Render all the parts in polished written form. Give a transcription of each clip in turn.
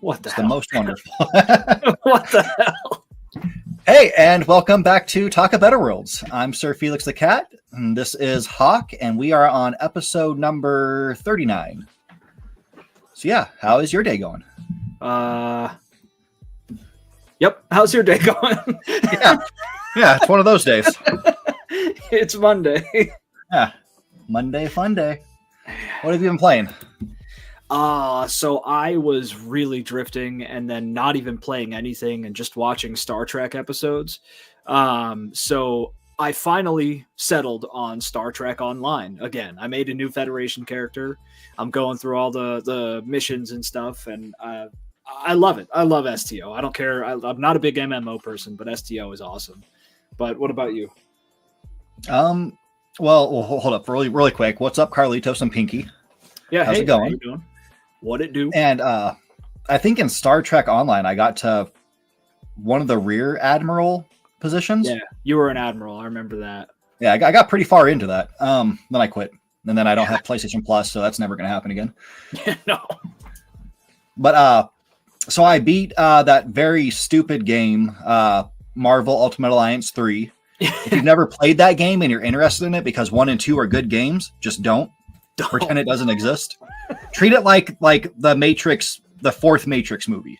What the It's hell? the most wonderful. What the hell? Hey, and welcome back to Talk Better Worlds. I'm SirFelixTheCat, and this is Hawk, and we are on episode number 39. So yeah, how is your day going? Yep. How's your day going? Yeah, it's one of those days. It's Monday. Yeah, Monday, fun day. What have you been playing? So I was really drifting and then not even playing anything and just watching Star Trek episodes. So I finally settled on Star Trek Online again. I made a new Federation character. I'm going through all the missions and stuff, and I love it. I love STO. I don't care. I'm not a big MMO person, but STO is awesome. But what about you? Well, hold up really quick. What's up, Carlitos and Pinky? Yeah, how's it going? How you doing? What it do? And I think in Star Trek Online, I got to one of the rear admiral positions. Yeah, you were an admiral. I remember that. Yeah, I got pretty far into that. Then I quit, and then I don't have PlayStation Plus, so that's never going to happen again. Yeah, no. But so I beat that very stupid game, Marvel Ultimate Alliance 3. If you've never played that game and you're interested in it, because 1 and 2 are good games, just don't pretend it doesn't exist. Treat it like the Matrix, the fourth Matrix movie,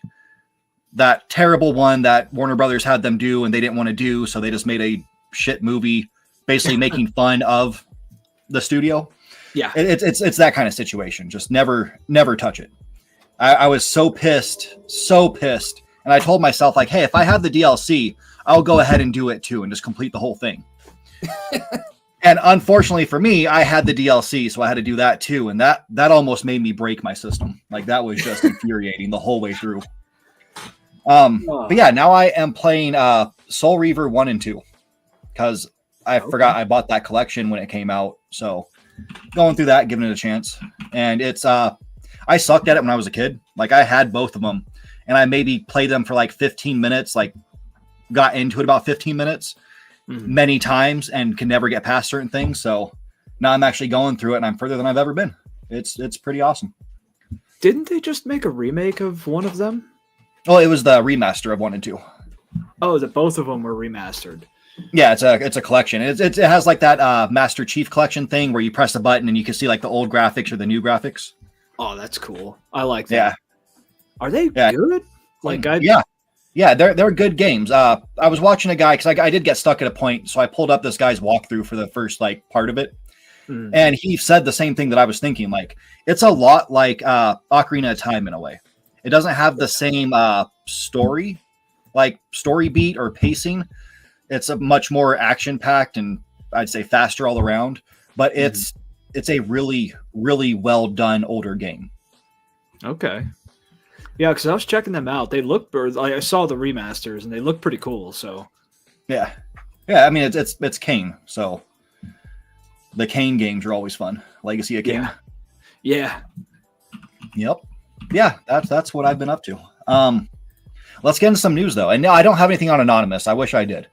that terrible one that Warner Brothers had them do and they didn't want to do, so they just made a shit movie, basically making fun of the studio. Yeah, it's that kind of situation. Just never touch it. I was so pissed, and I told myself, like, hey, if I have the DLC, I'll go ahead and do it too and just complete the whole thing. And unfortunately for me, I had the DLC, so I had to do that too. And that almost made me break my system. Like, that was just infuriating the whole way through. But yeah, now I am playing Soul Reaver 1 and 2 because I forgot I bought that collection when it came out. So going through that, giving it a chance. And it's I sucked at it when I was a kid. Like, I had both of them, and I maybe played them for like 15 minutes, like got into it about 15 minutes. Many times and can never get past certain things. So now I'm actually going through it and I'm further than I've ever been. It's pretty awesome. Didn't they just make a remake of one of them? Oh, it was the remaster of 1 and 2. Oh, that both of them were remastered. Yeah, it's a collection. It has like that Master Chief collection thing where you press a button and you can see like the old graphics or the new graphics. Oh, that's cool. I like that. Yeah. Are they good? Like, Yeah, they're good games. I was watching a guy because I did get stuck at a point, so I pulled up this guy's walkthrough for the first like part of it, and he said the same thing that I was thinking. Like, it's a lot like Ocarina of Time in a way. It doesn't have the same story beat or pacing. It's a much more action packed and I'd say faster all around. But it's a really, really well done older game. Okay. Yeah, because I was checking them out. They look, I saw the remasters, and they look pretty cool. So, yeah. I mean, it's Kane, so the Kane games are always fun. Legacy of Kane. Yeah. Yep. Yeah, that's what I've been up to. Let's get into some news though. And no, I don't have anything on Anonymous. I wish I did.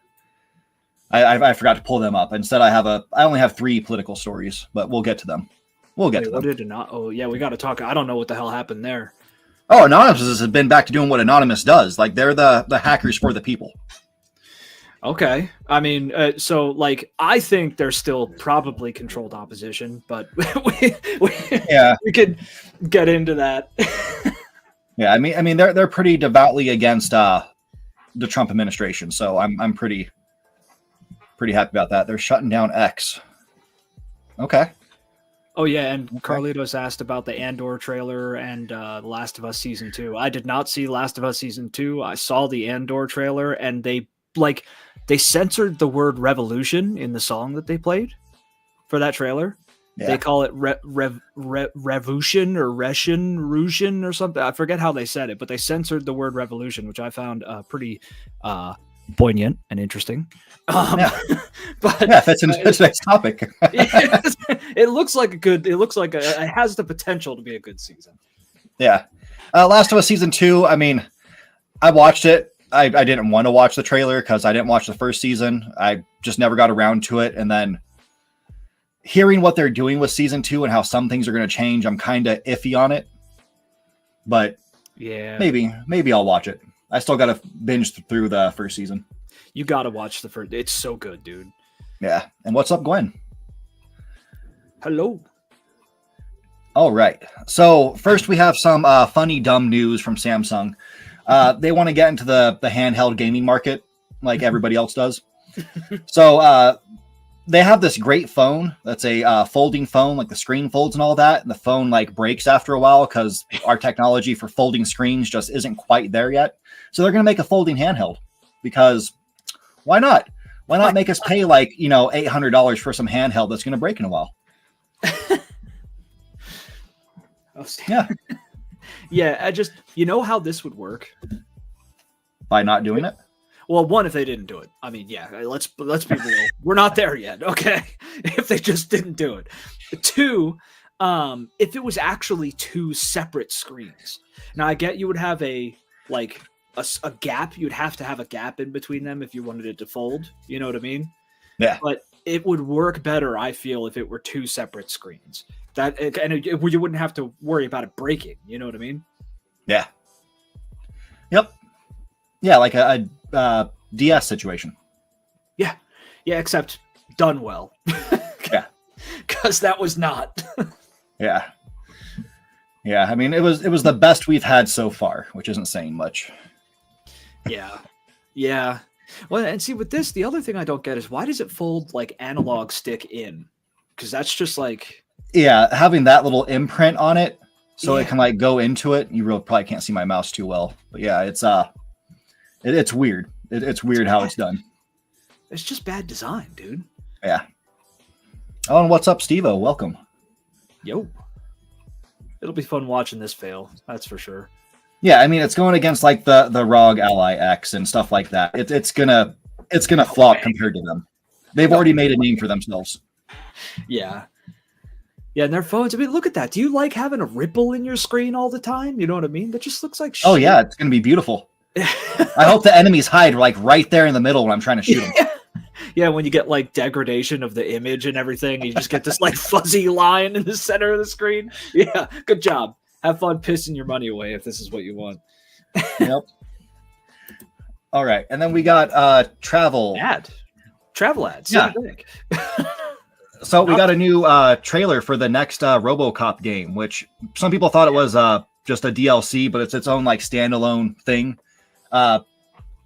I forgot to pull them up. Instead, I only have 3 political stories, but we'll get to them. What did Oh yeah, we got to talk. I don't know what the hell happened there. Oh, Anonymous has been back to doing what Anonymous does. Like, they're the hackers for the people. Okay. I mean, so, like, I think they're still probably controlled opposition, but we could get into that. Yeah, I mean, they're pretty devoutly against the Trump administration, so I'm pretty happy about that. They're shutting down X. Okay. Oh, yeah, and Carlitos asked about the Andor trailer and The Last of Us Season 2. I did not see Last of Us Season 2. I saw the Andor trailer, and they censored the word revolution in the song that they played for that trailer. Yeah. They call it revolution or Russian or something. I forget how they said it, but they censored the word revolution, which I found pretty poignant and interesting. But that's a nice topic. It looks like it has the potential to be a good season. Yeah. Last of Us Season 2, I mean, I watched it. I didn't want to watch the trailer because I didn't watch the first season. I just never got around to it. And then hearing what they're doing with Season 2 and how some things are going to change, I'm kind of iffy on it. But Yeah. Maybe I'll watch it. I still got to binge through the first season. You got to watch the first. It's so good, dude. Yeah. And what's up, Gwen? Hello. All right. So first we have some funny, dumb news from Samsung. They want to get into the handheld gaming market like everybody else does. So they have this great phone that's a folding phone, like the screen folds and all that. And the phone like breaks after a while because our technology for folding screens just isn't quite there yet. So they're going to make a folding handheld because why not? Why not make us pay like, $800 for some handheld that's going to break in a while? Yeah. Yeah. I just, how this would work? By not doing it? Well, one, if they didn't do it. I mean, yeah, let's be real. We're not there yet, okay? If they just didn't do it. Two, if it was actually two separate screens. Now, I get you would have a gap. You'd have to have a gap in between them if you wanted it to fold. You know what I mean? Yeah. But it would work better, I feel, if it were two separate screens. You wouldn't have to worry about it breaking. You know what I mean? Yeah. Yep. Yeah, like a DS situation. Yeah, except done well. Yeah, because that was not. Yeah. I mean, it was the best we've had so far, which isn't saying much. Yeah. Well, and see with this, the other thing I don't get is why does it fold like analog stick in? Because that's just like. Yeah, having that little imprint on it, so it can like go into it. You really probably can't see my mouse too well, but yeah, it's it's weird. It's weird how it's done. It's just bad design, dude. Yeah. Oh, and what's up, Steve-O? Welcome. Yo. It'll be fun watching this fail. That's for sure. Yeah, I mean, it's going against like the ROG Ally X and stuff like that. It's gonna flop compared to them. They've already made a name for themselves. Yeah. Yeah, and their phones. I mean, look at that. Do you like having a ripple in your screen all the time? You know what I mean? That just looks like shit. Oh yeah, it's gonna be beautiful. I hope the enemies hide like right there in the middle when I'm trying to shoot them. Yeah, when you get like degradation of the image and everything, you just get this like fuzzy line in the center of the screen. Yeah, good job. Have fun pissing your money away if this is what you want. Yep. All right, and then we got travel ads. Yeah. So we got a new trailer for the next RoboCop game, which some people thought it was just a DLC, but it's its own like standalone thing.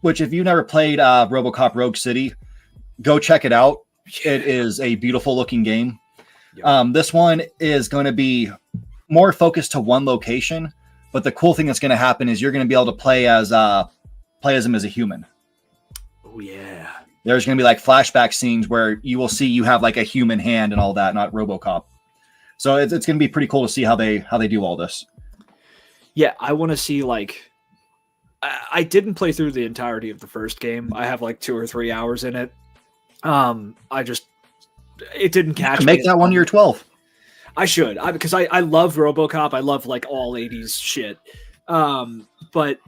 Which if you never played RoboCop Rogue City, go check it out. It is a beautiful looking game. This one is going to be more focused to one location, but the cool thing that's going to happen is you're going to be able to play as him as a human. Oh yeah. There's going to be like flashback scenes where you will see you have like a human hand and all that, not RoboCop. So it's going to be pretty cool to see how they do all this. Yeah, I want to see like. I didn't play through the entirety of the first game. I have like 2 or 3 hours in it. It didn't catch me. Make that one year 12. I should, because I love RoboCop. I love like all 80s shit. But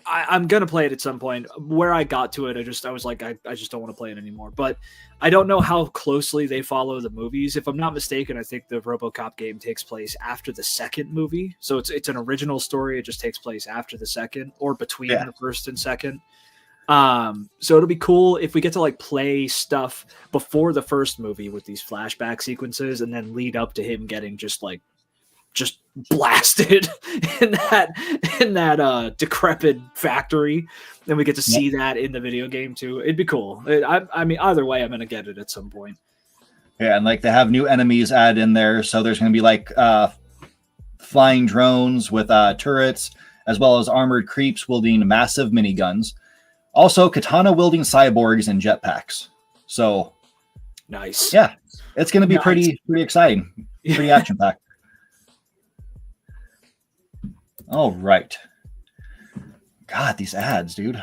I'm gonna play it at some point. Where I got to it, I was like, I just don't want to play it anymore. But I don't know how closely they follow the movies. If I'm not mistaken, I think the RoboCop game takes place after the second movie. So it's an original story. It just takes place after the second or between the first and second. So it'll be cool if we get to like play stuff before the first movie with these flashback sequences and then lead up to him getting just blasted in that decrepit factory. Then we get to see that in the video game too. It'd be cool. I mean, either way, I'm gonna get it at some point. Yeah, and like they have new enemies added in there, so there's gonna be like flying drones with turrets, as well as armored creeps wielding massive miniguns. Also, katana wielding cyborgs and jetpacks. So nice. Yeah, it's gonna be pretty exciting, pretty action packed. All right. God, these ads, dude.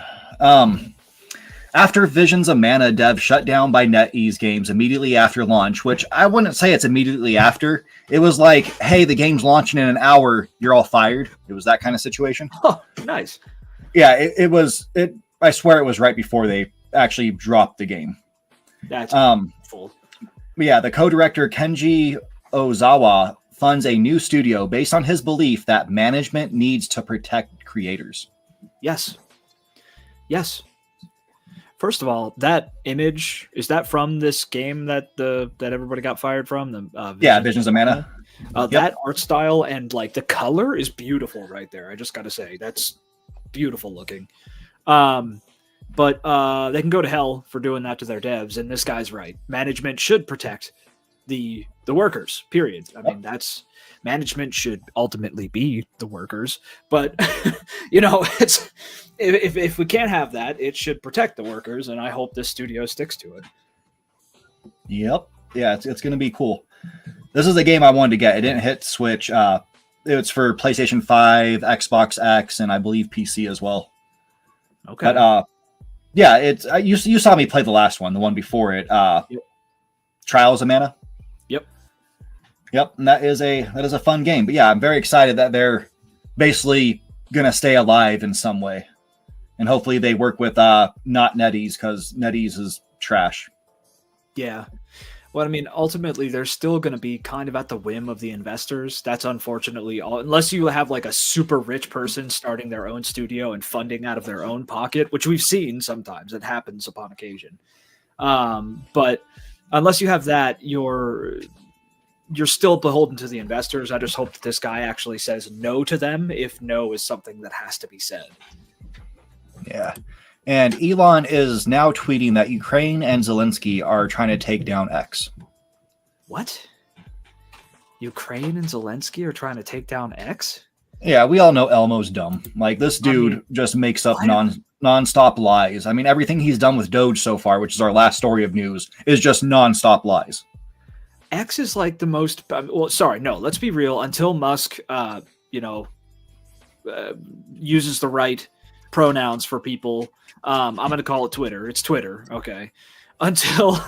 After Visions of Mana dev shut down by NetEase Games immediately after launch, which I wouldn't say it's immediately after. It was like, hey, the game's launching in an hour. You're all fired. It was that kind of situation. Oh, nice. Yeah, it was. I swear it was right before they actually dropped the game. That's full. Yeah, the co-director Kenji Ozawa funds a new studio based on his belief that management needs to protect creators. Yes. First of all, that image, is that from this game that everybody got fired from? Visions of Mana. That art style and like the color is beautiful right there. I just got to say, that's beautiful looking. But they can go to hell for doing that to their devs. And this guy's right. Management should protect the workers, period. I mean, that's management should ultimately be the workers. But, it's if we can't have that, it should protect the workers. And I hope this studio sticks to it. Yep. Yeah, it's going to be cool. This is the game I wanted to get. It didn't hit Switch. It's for PlayStation 5, Xbox X, and I believe PC as well. Okay. But, it's you saw me play the last one, the one before it. Trials of Mana. Yep, and that is a fun game. But yeah, I'm very excited that they're basically gonna stay alive in some way, and hopefully they work with not NetEase, because NetEase is trash. Yeah. Well, I mean, ultimately, they're still going to be kind of at the whim of the investors. That's unfortunately all, unless you have like a super rich person starting their own studio and funding out of their own pocket, which we've seen sometimes. It happens upon occasion. But unless you have that, you're still beholden to the investors. I just hope that this guy actually says no to them if no is something that has to be said. Yeah. And Elon is now tweeting that Ukraine and Zelensky are trying to take down X. What? Ukraine and Zelensky are trying to take down X? Yeah, we all know Elmo's dumb. Like, this dude just makes up non-stop lies. I mean, everything he's done with Doge so far, which is our last story of news, is just non-stop lies. X is like the most... let's be real. Until Musk, uses the right pronouns for people... I'm going to call it Twitter. It's Twitter. Okay. Until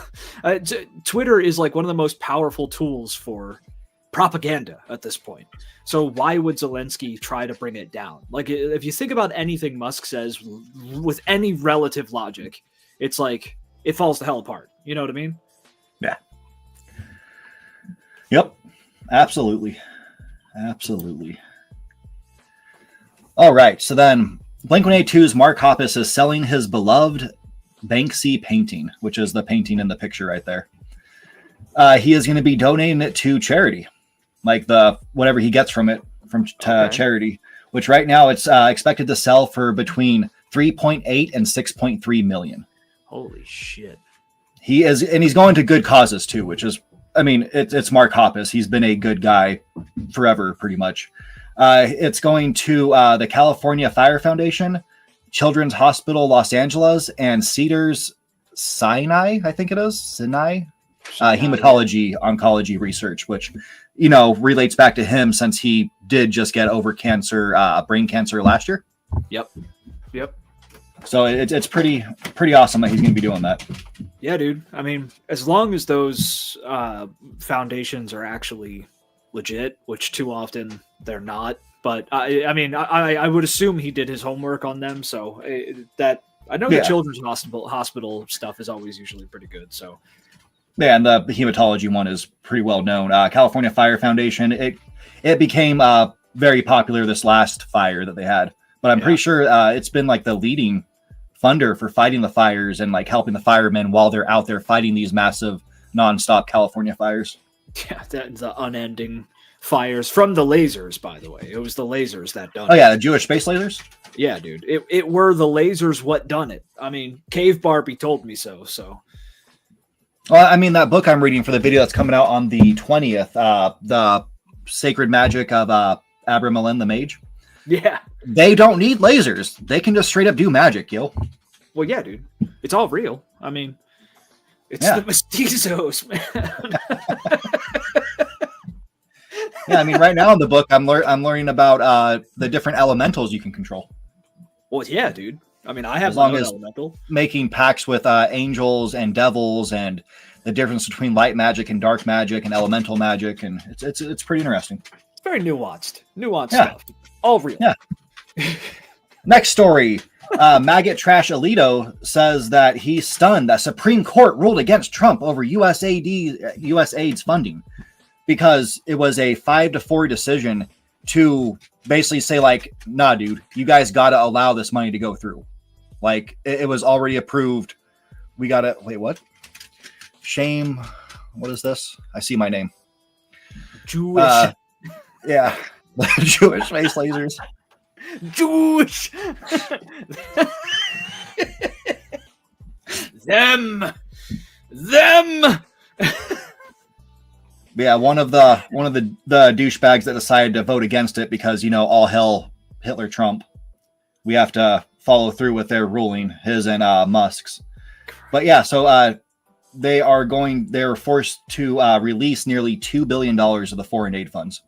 Twitter is like one of the most powerful tools for propaganda at this point. So why would Zelensky try to bring it down? Like, if you think about anything Musk says with any relative logic, it's like it falls the hell apart. You know what I mean? Yeah. Yep. Absolutely. All right. So then Blink-182's Mark Hoppus is selling his beloved Banksy painting, which is the painting in the picture right there. He is going to be donating it to charity, like whatever he gets from it charity, which right now it's expected to sell for between 3.8 and 6.3 million. Holy shit. He's going to good causes too, which is, I mean, it's Mark Hoppus. He's been a good guy forever, pretty much. It's going to the California Fire Foundation, Children's Hospital Los Angeles, and Cedars Sinai, I think it is, Sinai, hematology oncology research, which, relates back to him since he did just get over brain cancer last year. Yep. So it's pretty awesome that he's going to be doing that. Yeah, dude. I mean, as long as those foundations are actually legit, which too often they're not. But I would assume he did his homework on them. So the children's hospital stuff is always usually pretty good. So yeah, and the hematology one is pretty well known. California Fire Foundation. It became very popular this last fire that they had. But I'm pretty sure it's been like the leading funder for fighting the fires and like helping the firemen while they're out there fighting these massive nonstop California fires. Yeah, the unending fires from the lasers, by the way. It was the lasers that done it. Oh, yeah, the Jewish space lasers? Yeah, dude. It were the lasers what done it. I mean, Cave Barbie told me so. Well, I mean, that book I'm reading for the video that's coming out on the 20th, the Sacred Magic of Abramelin the Mage. Yeah. They don't need lasers. They can just straight up do magic, yo. Well, yeah, dude. It's all real. I mean, it's the mestizos, man. Yeah, I mean, right now in the book, I'm learning about the different elementals you can control. Well, yeah, dude. I mean, I have as long my own as elemental. Making pacts with angels and devils and the difference between light magic and dark magic and elemental magic, and it's pretty interesting. It's very nuanced stuff. All real. Yeah. Next story. Maggot Trash Alito says that he's stunned that Supreme Court ruled against Trump over US AIDS funding. because it was a 5-4 decision to basically say like, nah, dude, you guys got to allow this money to go through. Like it was already approved. We got to wait. What? Shame. What is this? I see my name. Jewish. Yeah. Jewish face lasers. Jewish. Them. Yeah, one of the douchebags that decided to vote against it because, you know, all hell Hitler Trump. We have to follow through with their ruling, his and Musk's. But yeah, so they're forced to release nearly $2 billion of the foreign aid funds.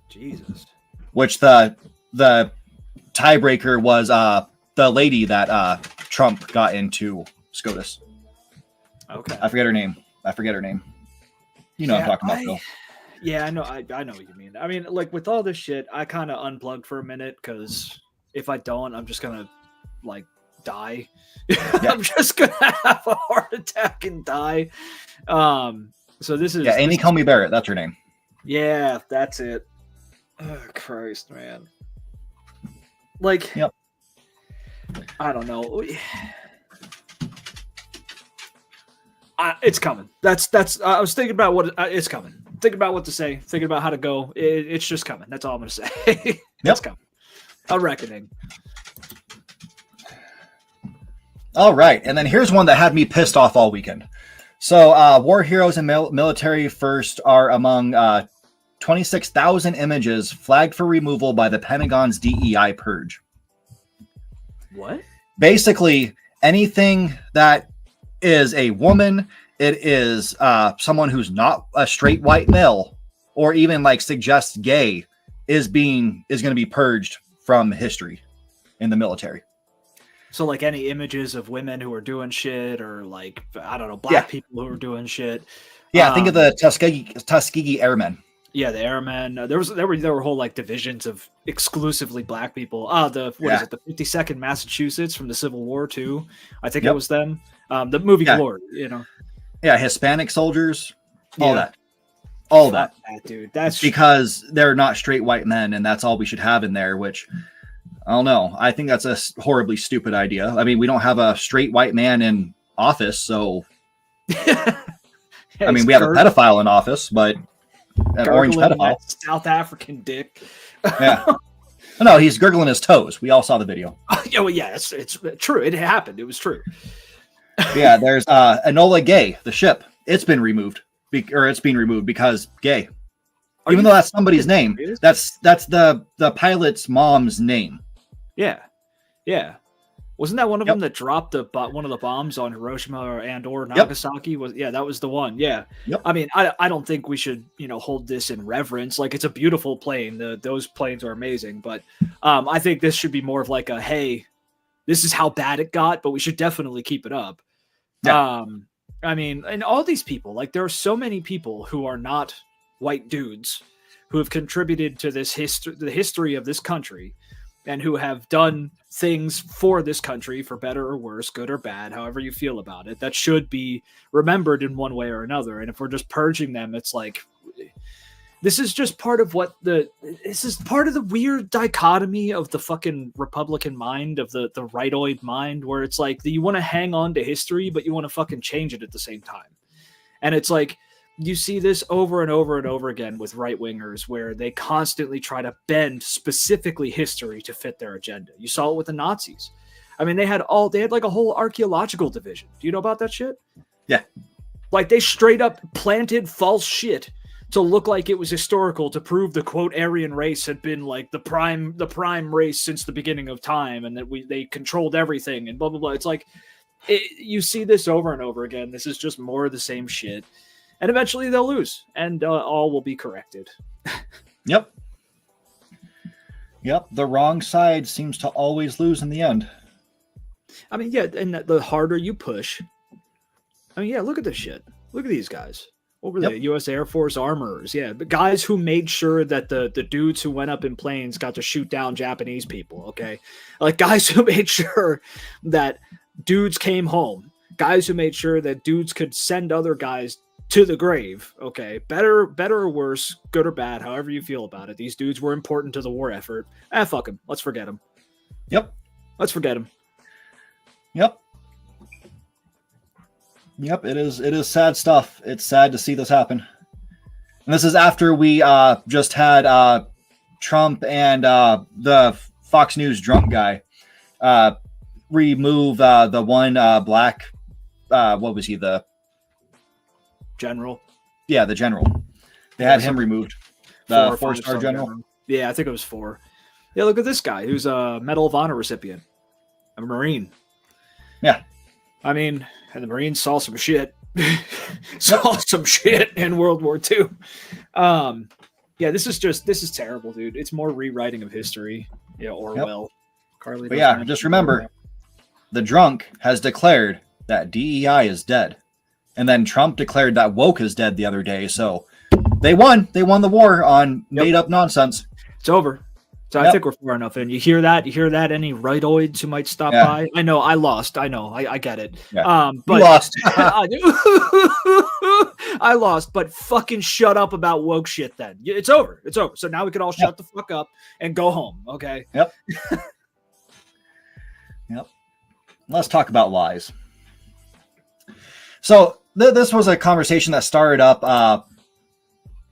Jesus. Which the tiebreaker was the lady that Trump got into SCOTUS. Okay. I forget her name. You know what I'm talking about, Phil. Yeah, I know. I know what you mean. I mean, like with all this shit, I kind of unplugged for a minute because if I don't, I'm just gonna like die. Yeah. I'm just gonna have a heart attack and die. So this is Amy Coney Barrett. That's her name. Yeah, that's it. Oh Christ, man. Like, yep. I don't know. It's coming. That's. I was thinking about what it's coming. Thinking about what to say. Thinking about how to go. It's just coming. That's all I'm gonna say. It's coming. A reckoning. All right, and then here's one that had me pissed off all weekend. So, war heroes and military first are among 26,000 images flagged for removal by the Pentagon's DEI purge. What? Basically, anything that is a woman, it is someone who's not a straight white male, or even like suggests gay, is going to be purged from history in the military. So like any images of women who are doing shit, or like, I don't know, black people who are doing shit. Yeah, think of the Tuskegee Airmen. Yeah, the airmen. There were whole like divisions of exclusively black people. The 52nd Massachusetts from the Civil War too. I think it was them. The movie Glory, you know. Yeah, Hispanic soldiers, all that, dude. That's because they're not straight white men, and that's all we should have in there. Which I don't know. I think that's a horribly stupid idea. I mean, we don't have a straight white man in office, so I mean, we have a pedophile in office, but an orange pedophile, South African dick. Yeah. No, he's gurgling his toes. We all saw the video. It's true. It happened. It was true. Yeah, there's Enola Gay, the ship. It's been removed, it's being removed because gay. Even though that's somebody's name, that's the pilot's mom's name. Yeah. Wasn't that one of them that dropped one of the bombs on Hiroshima or Nagasaki? That was the one. Yeah. Yep. I mean, I don't think we should, hold this in reverence. Like, it's a beautiful plane. Those planes are amazing, but I think this should be more of like a, hey, this is how bad it got, but we should definitely keep it up. Yeah. I mean, and all these people, like, there are so many people who are not white dudes who have contributed to this the history of this country, and who have done things for this country, for better or worse, good or bad, however you feel about it, that should be remembered in one way or another. And if we're just purging them, it's like, this is just part of this is part of the weird dichotomy of the fucking Republican mind, of the rightoid mind, where it's like you want to hang on to history, but you want to fucking change it at the same time. And it's like, you see this over and over and over again with right-wingers, where they constantly try to bend specifically history to fit their agenda. You saw it with the Nazis. I mean, they had like a whole archaeological division. Do you know about that shit? Yeah. Like, they straight up planted false shit to look like it was historical, to prove the quote Aryan race had been like the prime race since the beginning of time, and that they controlled everything and blah blah blah. It's like you see this over and over again. This is just more of the same shit. And eventually they'll lose, and all will be corrected. Yep. The wrong side seems to always lose in the end. I mean, yeah, and the harder you push. I mean, yeah, look at this shit. Look at these guys. What were they? U.S. Air Force armorers. Yeah, the guys who made sure that the dudes who went up in planes got to shoot down Japanese people, okay? Like, guys who made sure that dudes came home. Guys who made sure that dudes could send other guys to the grave. Okay, better or worse, good or bad, however you feel about it. These dudes were important to the war effort. Fuck them. Let's forget them. Yep. Let's forget them. Yep. Yep. It is sad stuff. It's sad to see this happen. And this is after we just had Trump and the Fox News drunk guy remove the one black. What was he? The general. Yeah, the general. They had him removed. The 4-star general. Yeah, I think it was 4. Yeah, look at this guy who's a Medal of Honor recipient, a Marine. Yeah. I mean, and the Marines saw some shit. Saw some shit in World War II. Yeah, this is terrible, dude. It's more rewriting of history. Yeah, Orwell. Yep. But yeah, just remember, the drunk has declared that DEI is dead. And then Trump declared that woke is dead the other day. So they won. They won the war on made up nonsense. It's over. So I think we're far enough in. You hear that? You hear that? Any rightoids who might stop by? I know I lost. I know. I get it. Yeah. But you lost. I lost, but fucking shut up about woke shit then. It's over. It's over. So now we can all shut the fuck up and go home. Okay. Yep. Yep. Let's talk about lies. So this was a conversation that started up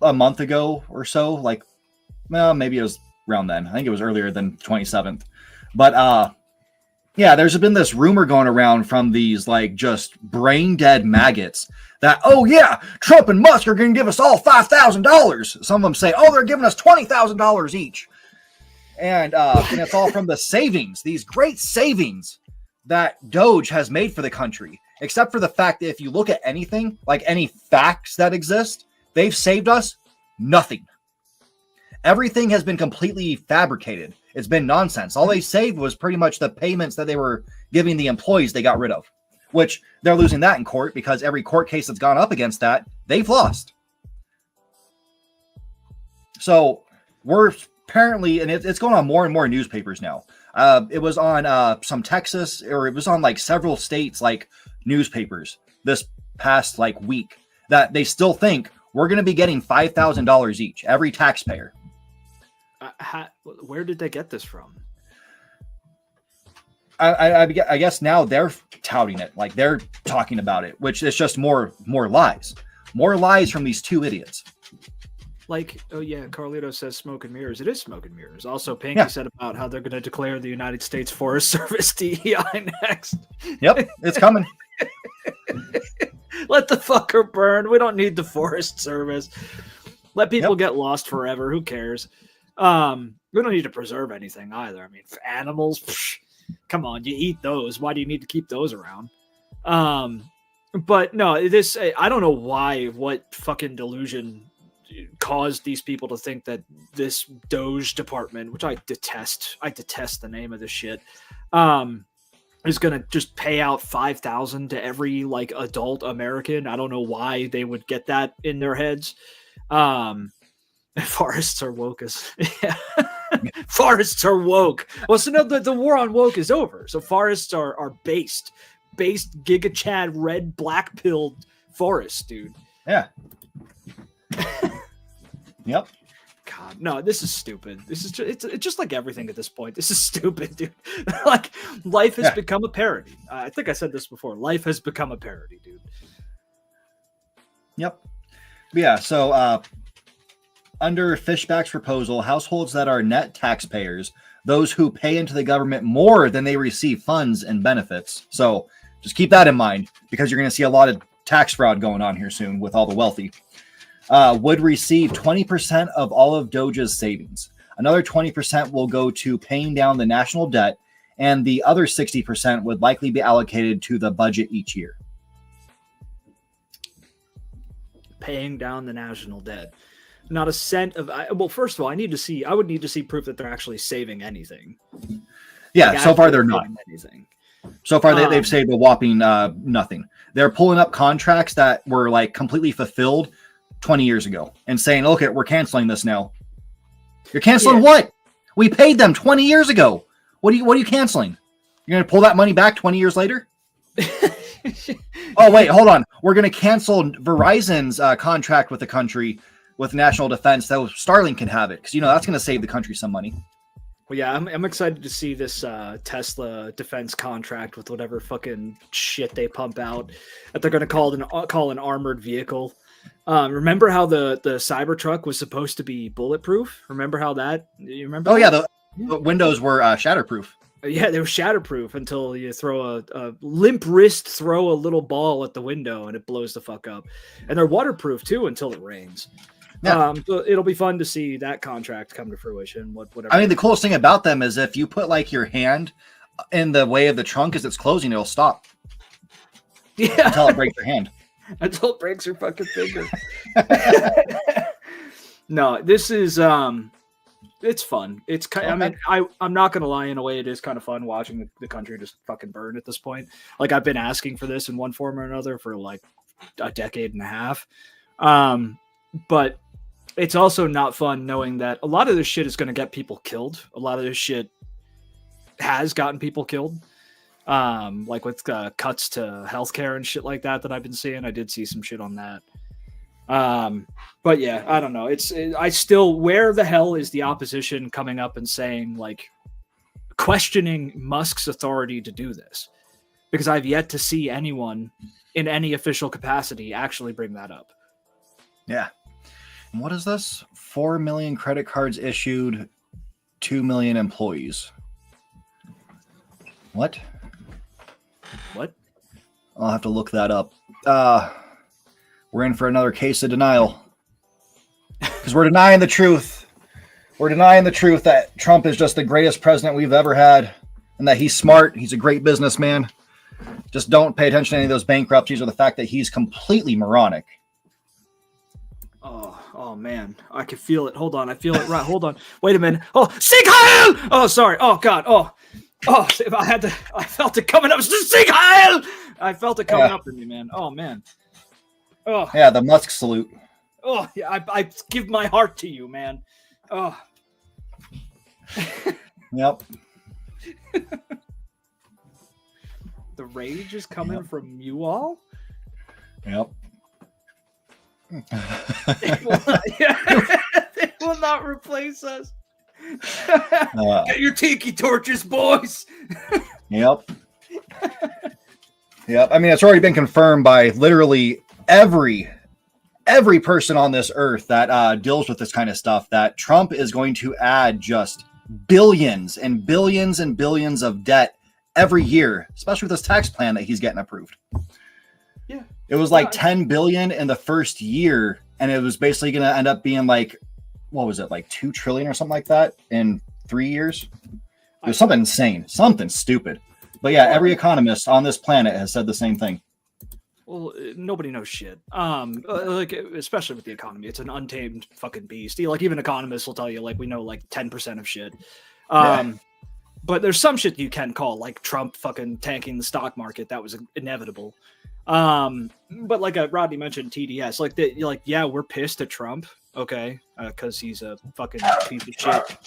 a month ago or so. Like, well, maybe it was around then. I think it was earlier than 27th. But yeah, there's been this rumor going around from these like just brain dead maggots that, oh yeah, Trump and Musk are going to give us all $5,000. Some of them say, oh, they're giving us $20,000 each. And it's all from the savings, these great savings that Doge has made for the country. Except for the fact that if you look at anything, like any facts that exist, they've saved us nothing. Everything has been completely fabricated. It's been nonsense. All they saved was pretty much the payments that they were giving the employees they got rid of, which they're losing that in court because every court case that's gone up against that, they've lost. So we're apparently, and it's going on more and more newspapers now. It was on some Texas, or it was on like several states, like newspapers this past like week, that they still think we're going to be getting $5,000 each, every taxpayer. Where did they get this from? I guess now they're touting it, like they're talking about it, which is just more lies from these two idiots. Like, oh yeah, Carlito says smoke and mirrors. It is smoke and mirrors. Also, Pinky said about how they're going to declare the United States Forest Service DEI next. Yep, it's coming. Let the fucker burn. We don't need the Forest Service. Let people get lost forever. Who cares? We don't need to preserve anything either. I mean, for animals, come on, you eat those. Why do you need to keep those around? But no, I don't know what fucking delusion caused these people to think that this Doge department, which I detest the name of this shit, is going to just pay out $5,000 to every like adult American. I don't know why they would get that in their heads. Forests are woke as forests are woke. Well, so now the war on woke is over. So forests are based Giga Chad red black pilled forests, dude. Yeah. Yep. God, no, this is stupid. This is it's just like everything at this point. This is stupid, dude. Like life has become a parody. I think I said this before. Life has become a parody, dude. Yep. Yeah. So under Fishback's proposal, households that are net taxpayers, those who pay into the government more than they receive funds and benefits. So just keep that in mind because you're going to see a lot of tax fraud going on here soon with all the wealthy. Would receive 20% of all of Doge's savings. Another 20% will go to paying down the national debt, and the other 60% would likely be allocated to the budget each year. Paying down the national debt. Not a cent of. Well, first of all, I would need to see proof that they're actually saving anything. Yeah, like so far they're not. Anything. So far they've saved a whopping nothing. They're pulling up contracts that were like completely fulfilled 20 years ago and saying, "Look, we're canceling this now." You're canceling what? We paid them 20 years ago. What are you canceling? You're going to pull that money back 20 years later? Oh, wait, hold on. We're going to cancel Verizon's contract with the country with national defense, so Starlink can have it, because, that's going to save the country some money. Well, yeah, I'm excited to see this Tesla defense contract with whatever fucking shit they pump out that they're going to call an armored vehicle. Remember how the Cybertruck was supposed to be bulletproof? Remember how that? You remember? Oh, that? Yeah, the windows were shatterproof. Yeah, they were shatterproof until you throw a limp wrist, throw a little ball at the window, and it blows the fuck up. And they're waterproof too until it rains. Yeah. So it'll be fun to see that contract come to fruition. Whatever. I mean, the coolest thing about them is if you put like your hand in the way of the trunk as it's closing, it'll stop. Yeah. Until it breaks your hand. Until it breaks your fucking finger. No, this is it's fun. It's kind. Okay. I mean, I'm not gonna lie. In a way, it is kind of fun watching the country just fucking burn at this point. Like I've been asking for this in one form or another for like a decade and a half. But it's also not fun knowing that a lot of this shit is going to get people killed. A lot of this shit has gotten people killed. Like with cuts to healthcare and shit like that I've been seeing. I did see some shit on that. But yeah, I don't know. I still, where the hell is the opposition coming up and saying, like, questioning Musk's authority to do this? Because I've yet to see anyone in any official capacity actually bring that up. Yeah. What is this? 4 million credit cards issued, 2 million employees. What? I'll have to look that up. We're in for another case of denial. Because we're denying the truth. We're denying the truth that Trump is just the greatest president we've ever had. And that he's smart. He's a great businessman. Just don't pay attention to any of those bankruptcies or the fact that he's completely moronic. Oh man, I can feel it. Hold on, I feel it. Right, hold on. Wait a minute. Oh, Sieg Heil! Oh, sorry. Oh God. Oh, I felt it coming up. Sieg Heil! I felt it coming up in me, man. Oh man. Oh yeah, the Musk salute. Oh yeah, I give my heart to you, man. Oh. Yep. The rage is coming from you all. Yep. They will not replace us. Get your tiki torches, boys. Yep. I mean, it's already been confirmed by literally every person on this earth that deals with this kind of stuff that Trump is going to add just billions and billions and billions of debt every year, especially with this tax plan that he's getting approved. Yeah. It was like 10 billion in the first year, and it was basically going to end up being like, what was it, like 2 trillion or something like that in 3 years? It was something insane, something stupid. But yeah, every economist on this planet has said the same thing. Well, nobody knows shit. Like especially with the economy, it's an untamed fucking beast. Like even economists will tell you, like we know like 10% of shit. But there's some shit you can call, like Trump fucking tanking the stock market. That was inevitable. But like Rodney mentioned, TDS, yeah, we're pissed at Trump, okay, because he's a fucking piece of shit,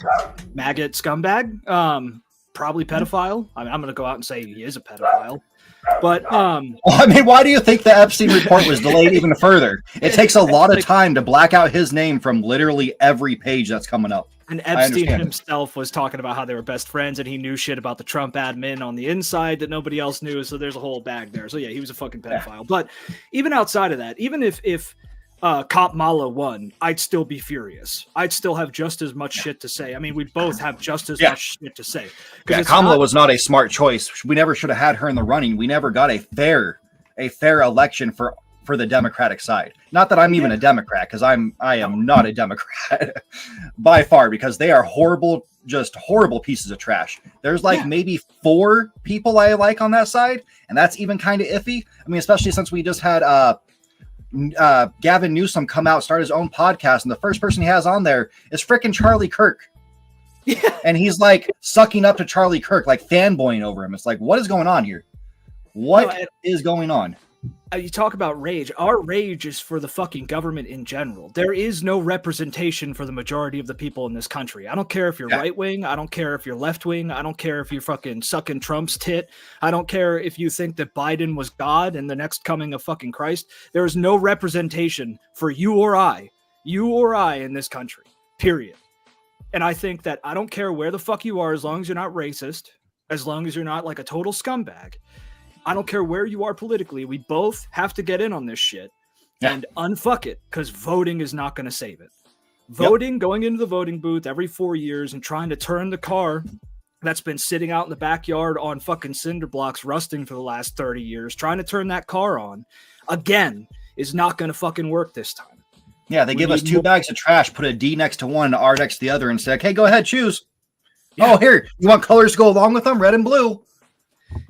maggot scumbag, probably pedophile. I mean, I'm gonna go out and say he is a pedophile. But well, I mean, why do you think the Epstein report was delayed even further? It takes a lot of time to black out his name from literally every page that's coming up. And Epstein himself was talking about how they were best friends and he knew shit about the Trump admin on the inside that nobody else knew. So there's a whole bag there. So yeah, he was a fucking pedophile. But even outside of that, even if Cop Mala won, I'd still be furious. I'd still have just as much shit to say. I mean, we both have just as much shit to say. Yeah, Kamala was not a smart choice. We never should have had her in the running. We never got a fair election for the Democratic side. Not that I'm even a Democrat, because I am not a Democrat by far, because they are horrible, just horrible pieces of trash. There's maybe 4 people I like on that side, and that's even kind of iffy. I mean, especially since we just had Gavin Newsom come out, start his own podcast, and the first person he has on there is freaking Charlie Kirk. Yeah. And he's like sucking up to Charlie Kirk, like fanboying over him. It's like, what is going on here? What is going on? You talk about rage. Our rage is for the fucking government in general. There is no representation for the majority of the people in this country. I don't care if you're right wing. I don't care if you're left wing. I don't care if you're fucking sucking Trump's tit. I don't care if you think that Biden was God and the next coming of fucking Christ. There is no representation for you or I in this country, period. And I think that I don't care where the fuck you are, as long as you're not racist, as long as you're not like a total scumbag. I don't care where you are politically. We both have to get in on this shit and unfuck it, because voting is not going to save it. Voting, going into the voting booth every 4 years and trying to turn the car that's been sitting out in the backyard on fucking cinder blocks rusting for the last 30 years, trying to turn that car on again is not going to fucking work this time. Yeah, they give us 2 bags of trash, put a D next to one, and R next to the other, and say, okay, go ahead, choose. Yeah. Oh, here, you want colors to go along with them? Red and blue.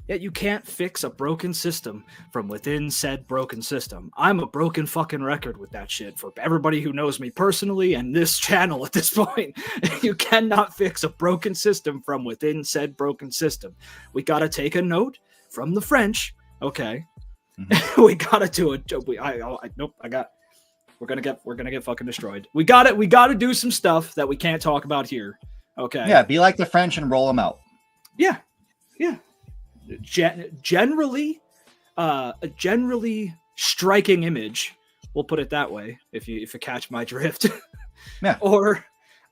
Yet you can't fix a broken system from within said broken system. I'm a broken fucking record with that shit for everybody who knows me personally and this channel at this point. You cannot fix a broken system from within said broken system. We got to take a note from the French. Okay. Mm-hmm. We got to do it. We're going to get fucking destroyed. We got to do some stuff that we can't talk about here. Okay. Yeah. Be like the French and roll them out. Yeah. Yeah. Generally striking image, we'll put it that way, if you catch my drift. Yeah. Or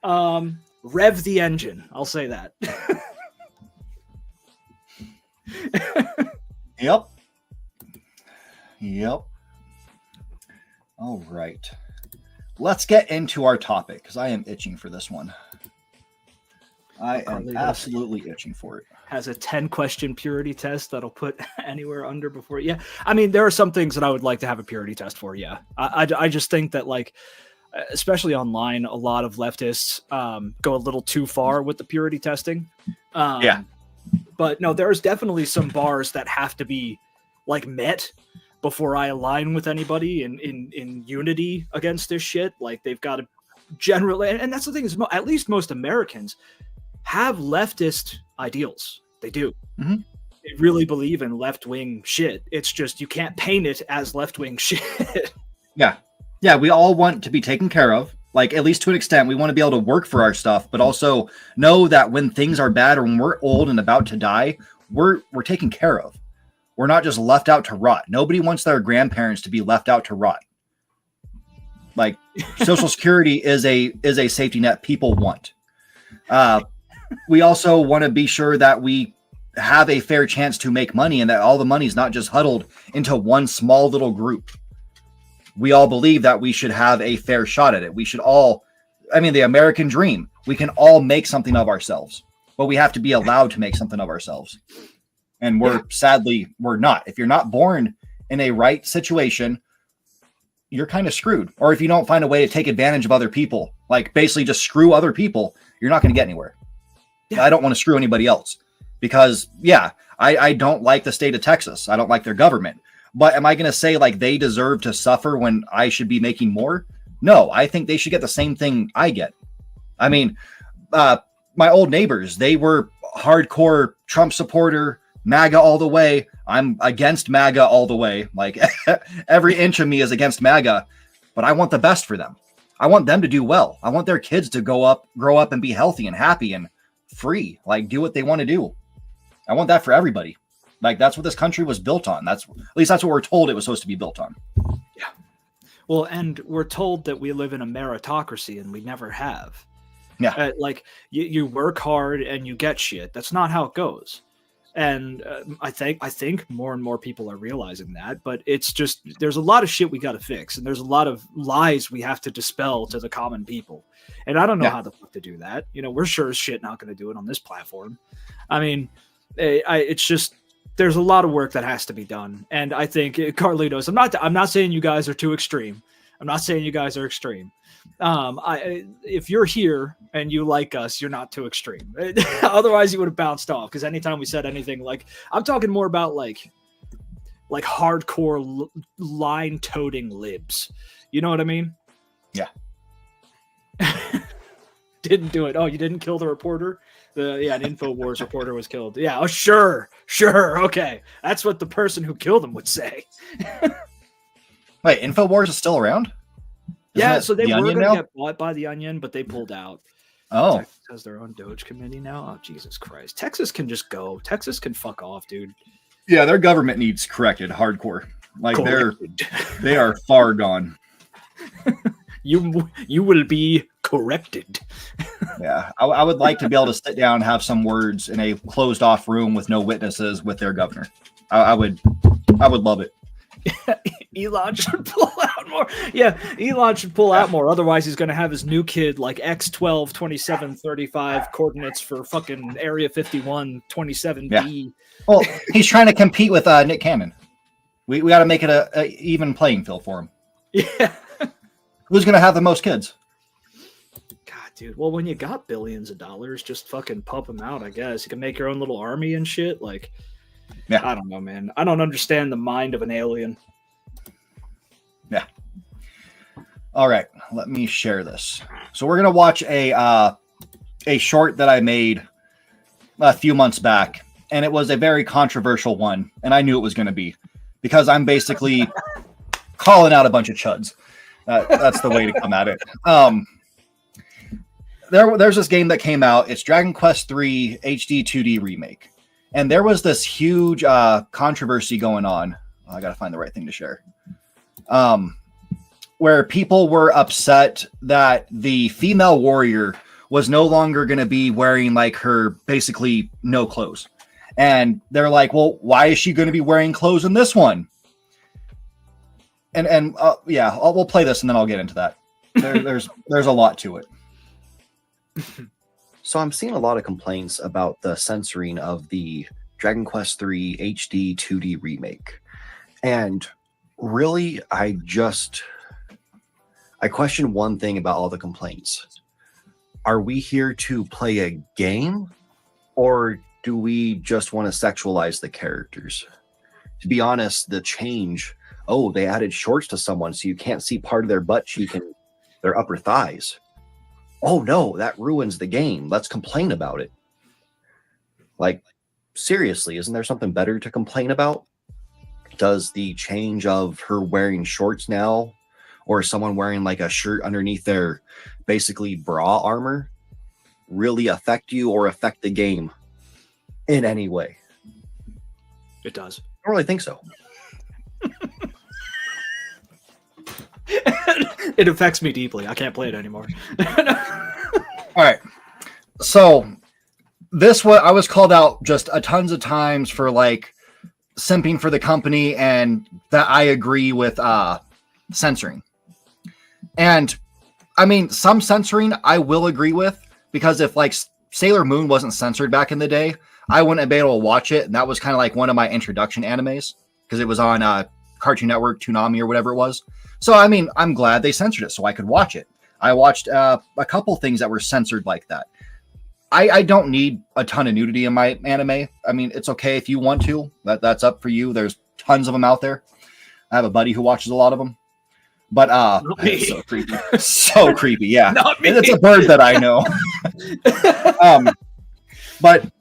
rev the engine, I'll say that. Yep. All right, let's get into our topic, because I am itching for this one. I am absolutely itching for it. Has a 10-question purity test that'll put anywhere under before. Yeah. I mean, there are some things that I would like to have a purity test for. Yeah. I just think that, like, especially online, a lot of leftists go a little too far with the purity testing. But no, there's definitely some bars that have to be like met before I align with anybody in unity against this shit. Like, they've got to generally, and that's the thing, is at least most Americans have leftist ideals. They do. Mm-hmm. They really believe in left-wing shit. It's just you can't paint it as left-wing shit. Yeah. We all want to be taken care of. Like, at least to an extent, we want to be able to work for our stuff, but also know that when things are bad or when we're old and about to die, we're taken care of. We're not just left out to rot. Nobody wants their grandparents to be left out to rot. Like, Social Security is a safety net people want. We also want to be sure that we have a fair chance to make money, and that all the money is not just huddled into one small little group. We all believe that we should have a fair shot at it. We should all, the American dream, we can all make something of ourselves, but we have to be allowed to make something of ourselves. And sadly, we're not. If you're not born in a right situation, you're kind of screwed. Or if you don't find a way to take advantage of other people, like basically just screw other people, you're not going to get anywhere. Yeah. I don't want to screw anybody else because, I don't like the state of Texas. I don't like their government. But am I going to say like they deserve to suffer when I should be making more? No, I think they should get the same thing I get. I mean, my old neighbors, they were hardcore Trump supporter, MAGA all the way. I'm against MAGA all the way. Like every inch of me is against MAGA, but I want the best for them. I want them to do well. I want their kids to grow up and be healthy and happy and free, like do what they want to do. I want that for everybody. Like, that's what this country was built on. At least that's what we're told it was supposed to be built on. Yeah. Well, and we're told that we live in a meritocracy, and we never have. Yeah. Like, you work hard and you get shit. That's not how it goes. And I think more and more people are realizing that, but it's just, there's a lot of shit we got to fix, and there's a lot of lies we have to dispel to the common people. And I don't know how the fuck to do that. We're sure as shit not going to do it on this platform. I mean, it's just, there's a lot of work that has to be done. And I think, Carlitos, I'm not saying you guys are too extreme. I'm not saying you guys are extreme. If you're here and you like us, you're not too extreme. Otherwise you would have bounced off, because anytime we said anything, like, I'm talking more about like hardcore line toting libs. You know what I mean? Yeah. Didn't do it. Oh, you didn't kill the reporter? An InfoWars reporter was killed. Yeah, oh, sure, okay. That's what the person who killed him would say. Wait, InfoWars is still around? Yeah, so they were going to get bought by the Onion, but they pulled out. Oh. Texas has their own Doge committee now? Oh, Jesus Christ. Texas can just go. Texas can fuck off, dude. Yeah, their government needs corrected hardcore. Like, they are far gone. You will be corrected. Yeah, I would like to be able to sit down and have some words in a closed off room with no witnesses with their governor. I would love it. Elon should pull out more. Yeah, Elon should pull out more. Otherwise, he's going to have his new kid like X12 2735 coordinates for fucking Area 51 27B. Yeah. Well, he's trying to compete with Nick Cannon. We got to make it a even playing field for him. Yeah. Who's going to have the most kids? God, dude. Well, when you got billions of dollars, just fucking pump them out, I guess. You can make your own little army and shit. Like, yeah. I don't know, man. I don't understand the mind of an alien. Yeah. All right. Let me share this. So we're going to watch a short that I made a few months back. And it was a very controversial one. And I knew it was going to be. Because I'm basically calling out a bunch of chuds. That's the way to come at it. There's this game that came out. It's Dragon Quest III HD 2D remake. And there was this huge controversy going on. I got to find the right thing to share. Where people were upset that the female warrior was no longer going to be wearing like her basically no clothes. And they're like, well, why is she going to be wearing clothes in this one? And we'll play this and then I'll get into that. There's a lot to it. So I'm seeing a lot of complaints about the censoring of the Dragon Quest III HD 2D remake. And really, I question one thing about all the complaints. Are we here to play a game, or do we just want to sexualize the characters? To be honest, the change, they added shorts to someone so you can't see part of their butt cheek and their upper thighs. Oh no, that ruins the game. Let's complain about it. Like, seriously, isn't there something better to complain about? Does the change of her wearing shorts now, or someone wearing like a shirt underneath their basically bra armor, really affect you or affect the game in any way? It does. I don't really think so. It affects me deeply. I can't play it anymore. All right. So I was called out just a tons of times for like simping for the company, and that I agree with censoring. And I mean, some censoring I will agree with, because if like Sailor Moon wasn't censored back in the day, I wouldn't be able to watch it. And that was kind of like one of my introduction animes, because it was on Cartoon Network, Toonami, or whatever it was. So, I mean, I'm glad they censored it so I could watch it. I watched a couple things that were censored like that. I don't need a ton of nudity in my anime. I mean, it's okay if you want to. That's up for you. There's tons of them out there. I have a buddy who watches a lot of them. But it's so creepy. So creepy, yeah. It's a bird that I know. But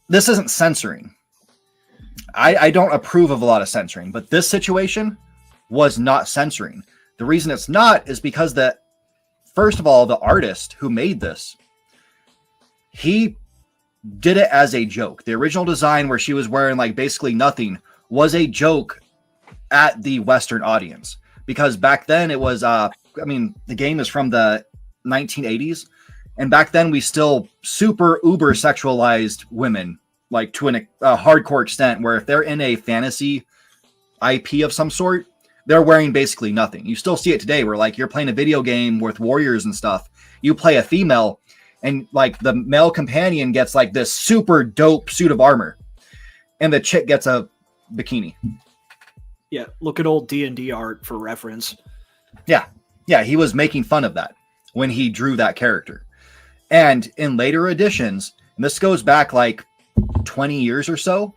this isn't censoring. I don't approve of a lot of censoring, but this situation was not censoring. The reason it's not is because first of all, the artist who made this, he did it as a joke. The original design where she was wearing like basically nothing was a joke at the Western audience, because back then it was, the game is from the 1980s. And back then we still super uber sexualized women, like to a hardcore extent, where if they're in a fantasy IP of some sort, they're wearing basically nothing. You still see it today where like you're playing a video game with warriors and stuff. You play a female and like the male companion gets like this super dope suit of armor and the chick gets a bikini. Yeah. Look at old D&D art for reference. Yeah. Yeah. He was making fun of that when he drew that character. And in later editions, and this goes back like 20 years or so,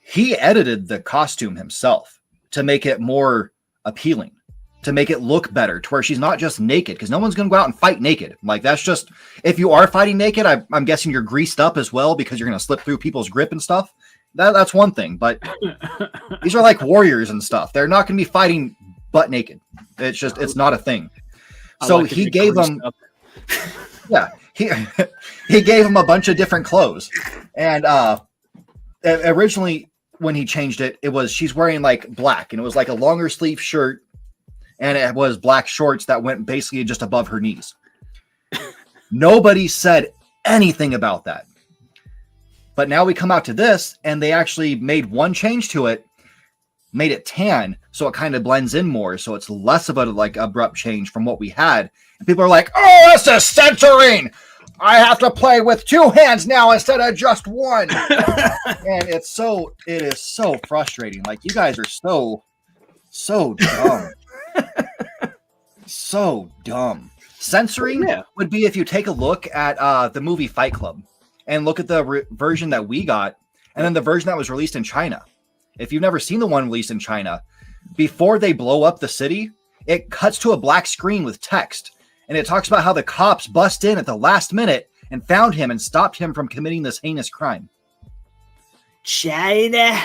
he edited the costume himself to make it more appealing. to make it look better, to where she's not just naked, because no one's going to go out and fight naked. Like, that's just, if you are fighting naked, I'm guessing you're greased up as well, because you're going to slip through people's grip and stuff. That's one thing, but these are like warriors and stuff. They're not going to be fighting butt naked. It's just, it's not a thing. So like he gave them, yeah, he gave them a bunch of different clothes. And originally when he changed it, it was, she's wearing like black, and it was like a longer sleeve shirt, and it was black shorts that went basically just above her knees. Nobody said anything about that. But now we come out to this, and they actually made one change to it, made it tan, so it kind of blends in more, so it's less of a like abrupt change from what we had. And people are like, "Oh, this is censoring! I have to play with two hands now instead of just one." And it is so frustrating. Like, you guys are so dumb. So dumb. Censoring would be if you take a look at the movie Fight Club and look at the version that we got, and then the version that was released in China. If you've never seen the one released in China, before they blow up the city, it cuts to a black screen with text, and it talks about how the cops bust in at the last minute and found him and stopped him from committing this heinous crime. China.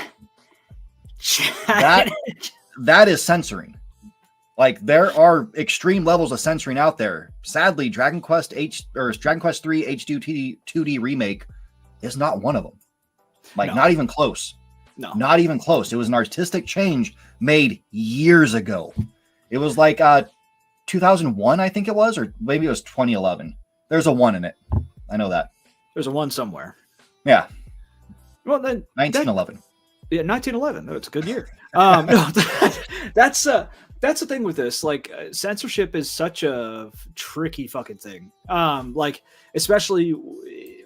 That is censoring. Like, there are extreme levels of censoring out there. Sadly, Dragon Quest 3 HD 2D remake is not one of them. Like, not even close. No, not even close. It was an artistic change made years ago. It was like 2001, I think it was, or maybe it was 2011. There's a 1 in it. I know that. There's a 1 somewhere. Yeah. Well, then 1911. Yeah, 1911. It's a good year. No, that's the thing with this. Like, censorship is such a tricky fucking thing. Like, especially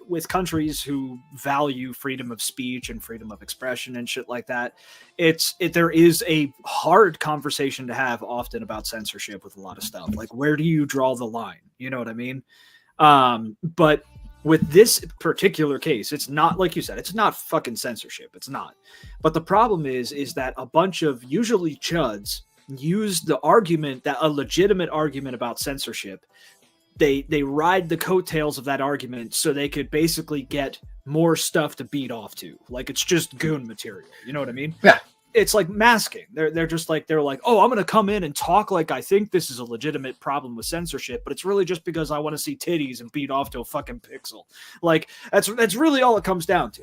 with countries who value freedom of speech and freedom of expression and shit like that. There is a hard conversation to have often about censorship with a lot of stuff. Like, where do you draw the line? You know what I mean? But with this particular case, it's not, like you said, it's not fucking censorship. It's not. But the problem is that a bunch of usually chuds use the argument, that a legitimate argument about censorship, they ride the coattails of that argument so they could basically get more stuff to beat off to. Like, it's just goon material. You know what I mean? Yeah. It's like masking. They're just like, oh, I'm going to come in and talk like I think this is a legitimate problem with censorship, but it's really just because I want to see titties and beat off to a fucking pixel. Like, that's really all it comes down to.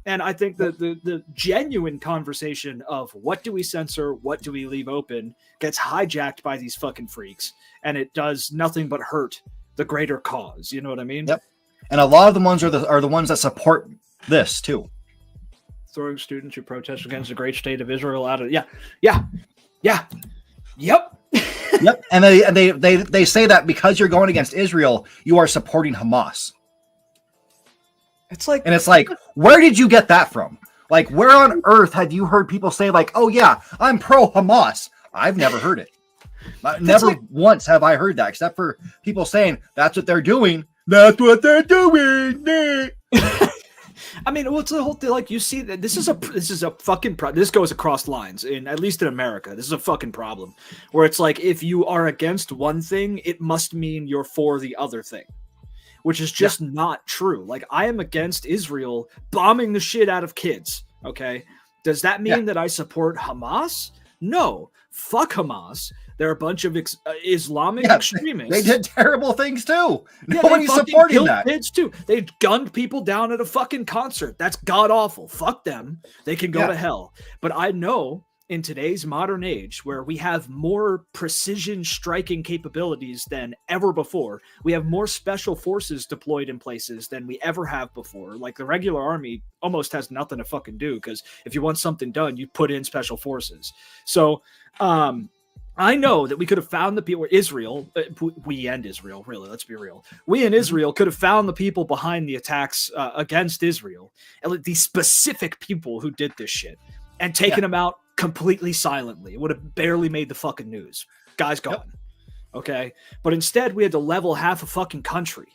And I think that the genuine conversation of what do we censor, what do we leave open, gets hijacked by these fucking freaks, and it does nothing but hurt the greater cause. You know what I mean? Yep. And a lot of the ones are the ones that support this too. Throwing students who protest against the great state of Israel out of yep. Yep. And they say that because you're going against Israel, you are supporting Hamas. It's like, where did you get that from? Like, where on earth have you heard people say, like, oh yeah, I'm pro Hamas? I've never heard it. Never once have I heard that, except for people saying that's what they're doing. That's what they're doing. I mean, what's the whole thing? Like, you see that this is a fucking problem. This goes across lines, at least in America. This is a fucking problem where it's like, if you are against one thing, it must mean you're for the other thing, which is just not true. Like, I am against Israel bombing the shit out of kids. Okay. Does that mean that I support Hamas? No. Fuck Hamas. They're a bunch of Islamic extremists. They did terrible things too. Nobody's supporting that. Kids too. They gunned people down at a fucking concert. That's god awful. Fuck them. They can go to hell. But I know in today's modern age, where we have more precision striking capabilities than ever before, we have more special forces deployed in places than we ever have before. Like, the regular army almost has nothing to fucking do, because if you want something done, you put in special forces. So, I know that we could have found the people, Israel, we and Israel, really, let's be real. We and Israel could have found the people behind the attacks against Israel, and the specific people who did this shit, and taken them out completely silently. It would have barely made the fucking news. Guy's gone. Okay? But instead, we had to level half a fucking country.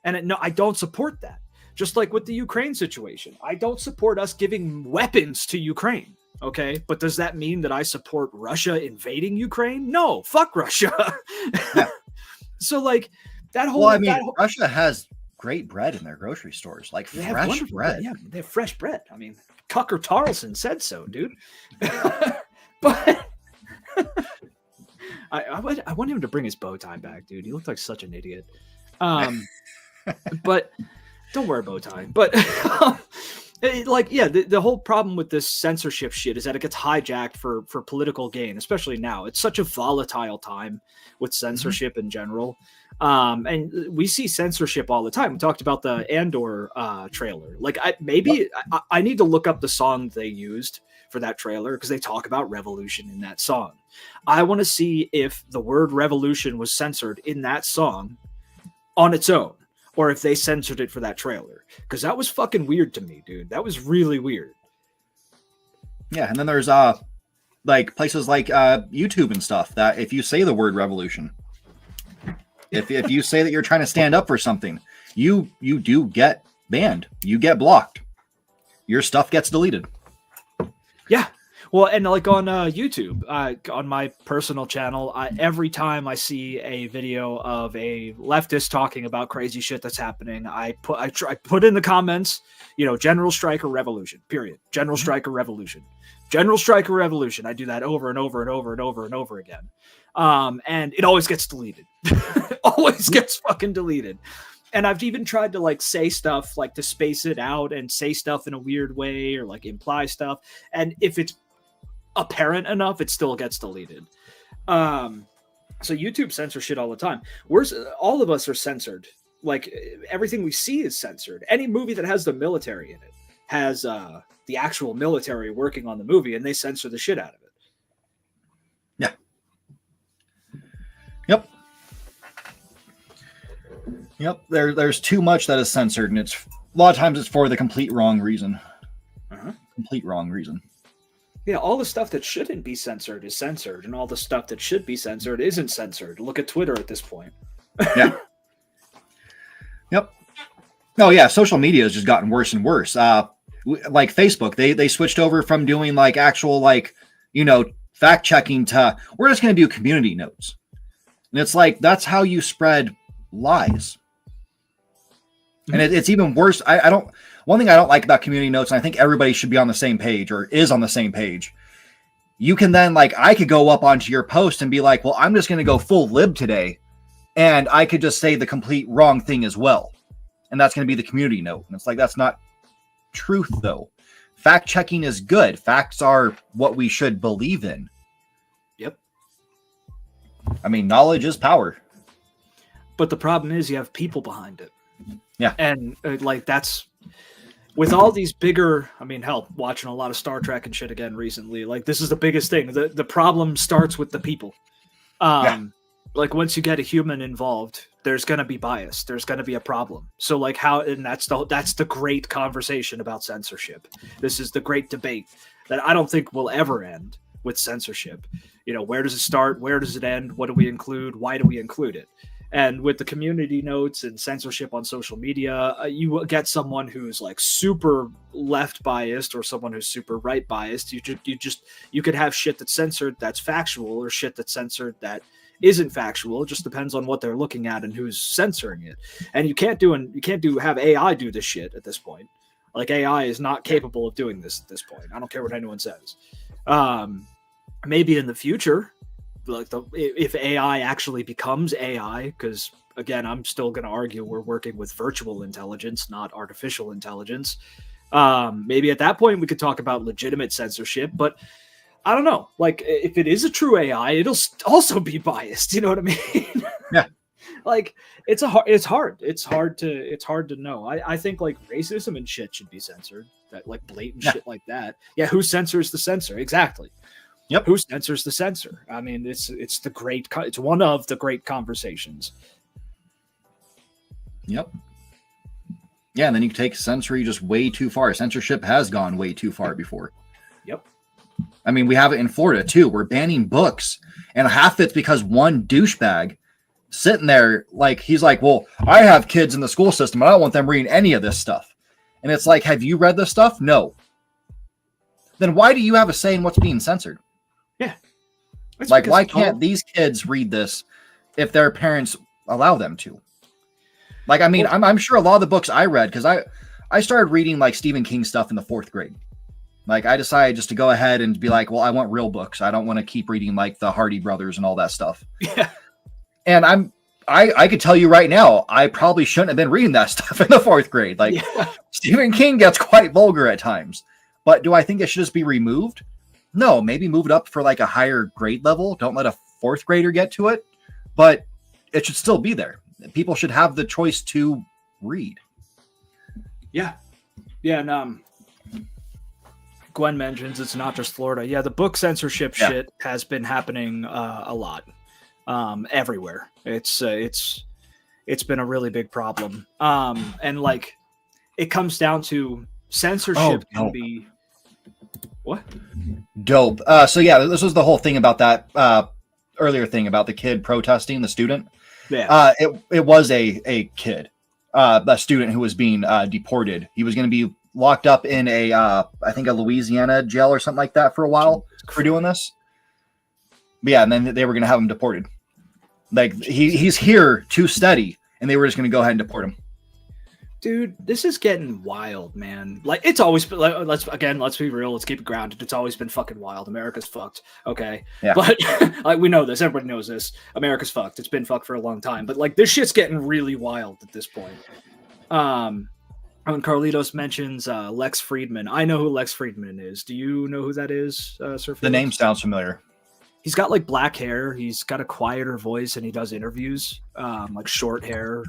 And no, I don't support that. Just like with the Ukraine situation. I don't support us giving weapons to Ukraine. Okay, but does that mean that I support Russia invading Ukraine? No, fuck Russia. Yeah. So like that whole. Well, I mean, Russia has great bread in their grocery stores, like they have fresh wonderful bread. Yeah, they have fresh bread. I mean, Tucker Carlson said so, dude. But I want him to bring his bow tie back, dude. He looked like such an idiot. But don't wear a bow tie. But the whole problem with this censorship shit is that it gets hijacked for political gain, especially now. It's such a volatile time with censorship in general. And we see censorship all the time. We talked about the Andor trailer. Like I need to look up the song they used for that trailer because they talk about revolution in that song. I want to see if the word revolution was censored in that song on its own, or if they censored it for that trailer, because that was fucking weird to me, dude. That was really weird. Yeah, and then there's like places like YouTube and stuff that if you say the word revolution, if you say that you're trying to stand up for something, you do get banned. You get blocked. Your stuff gets deleted. Yeah. Well, and like on YouTube, on my personal channel, every time I see a video of a leftist talking about crazy shit that's happening, I put in the comments, general strike or revolution, period. General strike or revolution. General strike or revolution. I do that over and over and over and over and over again. And it always gets deleted. Always gets fucking deleted. And I've even tried to like say stuff like to space it out and say stuff in a weird way or like imply stuff. And if it's apparent enough, it still gets deleted. So YouTube censors shit all the time. All of us are censored. Like everything we see is censored. Any movie that has the military in it has the actual military working on the movie, and they censor the shit out of it. Yeah. Yep. Yep. There's too much that is censored, and it's a lot of times it's for the complete wrong reason. Complete wrong reason. Yeah, all the stuff that shouldn't be censored is censored, and all the stuff that should be censored isn't censored. Look at Twitter at this point. Yeah. Yep. Oh yeah, social media has just gotten worse and worse. Like Facebook, they switched over from doing like actual fact checking to we're just going to do community notes, and it's like that's how you spread lies. And it's even worse. One thing I don't like about community notes, and I think everybody should be on the same page or is on the same page. You can then I could go up onto your post and be like, well, I'm just going to go full lib today. And I could just say the complete wrong thing as well. And that's going to be the community note. And it's like, that's not truth though. Fact checking is good. Facts are what we should believe in. Yep. I mean, knowledge is power. But the problem is you have people behind it. Yeah. And that's with all these bigger, watching a lot of Star Trek and shit again recently, like this is the biggest thing. The problem starts with the people. Like once you get a human involved, there's going to be bias. There's going to be a problem. So that's the great conversation about censorship. This is the great debate that I don't think will ever end with censorship. Where does it start? Where does it end? What do we include? Why do we include it? And with the community notes and censorship on social media, you get someone who's like super left biased or someone who's super right biased. You could have shit that's censored that's factual or shit that's censored that isn't factual. It just depends on what they're looking at and who's censoring it. And you can't have AI do this shit at this point. Like AI is not capable of doing this at this point. I don't care what anyone says. Maybe in the future, if AI actually becomes AI, because again, I'm still going to argue we're working with virtual intelligence, not artificial intelligence. Maybe at that point we could talk about legitimate censorship, but I don't know. Like if it is a true AI, it'll also be biased. You know what I mean? Yeah. Like it's hard to know. I think like racism and shit should be censored. That like blatant shit like that. Yeah. Who censors the censor? Exactly. Yep. Who censors the censor? I mean, it's one of the great conversations. Yep. Yeah, and then you take censoring just way too far. Censorship has gone way too far before. Yep. I mean, we have it in Florida too. We're banning books, and half it's because one douchebag sitting there, like he's like, "Well, I have kids in the school system, and I don't want them reading any of this stuff." And it's like, "Have you read this stuff?" No. then why do you have a say in what's being censored? Yeah. It's Like, because why can't these kids read this if their parents allow them to? Like, I mean, I'm sure a lot of the books I read, because I started reading like Stephen King stuff in the 4th grade. Like, I decided just to go ahead and be like, well, I want real books. I don't want to keep reading like the Hardy Brothers and all that stuff. Yeah. And I could tell you right now, I probably shouldn't have been reading that stuff in the 4th grade. Like, Stephen King gets quite vulgar at times. But do I think it should just be removed? No, maybe move it up for like a higher grade level. Don't let a 4th grader get to it. But it should still be there. People should have the choice to read. Yeah. Yeah, and Gwen mentions it's not just Florida. Yeah, the book censorship shit has been happening a lot. Everywhere. It's been a really big problem. And like it comes down to censorship can be what? Dope. So yeah, this was the whole thing about that earlier thing about the kid protesting, the student. Yeah. It was a kid, a student who was being deported. He was going to be locked up in I think a Louisiana jail or something like that for a while for doing this. But yeah, and then they were going to have him deported. Like he's here to study, and they were just going to go ahead and deport him. Dude, this is getting wild, man. Like it's always been. Like, let's be real. Let's keep it grounded. It's always been fucking wild. America's fucked. Okay, yeah. But like we know this. Everybody knows this. America's fucked. It's been fucked for a long time. But like this shit's getting really wild at this point. When Carlitos mentions Lex Friedman, I know who Lex Friedman is. Do you know who that is, Sir? The name sounds familiar. He's got like black hair. He's got a quieter voice, and he does interviews. Like short hair.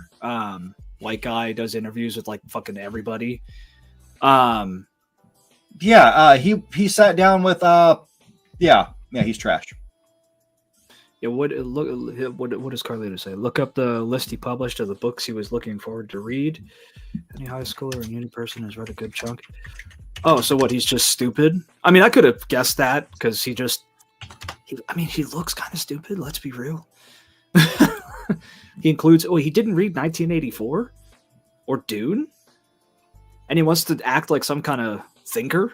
White guy does interviews with like fucking everybody. He sat down with he's trash. Yeah, what does Carlito say? Look up the list he published of the books he was looking forward to read. Any high schooler or uni person has read a good chunk. Oh, so what? He's just stupid? I mean, I could have guessed that because he looks kind of stupid. Let's be real. He includes. Oh, he didn't read 1984 or Dune, and he wants to act like some kind of thinker.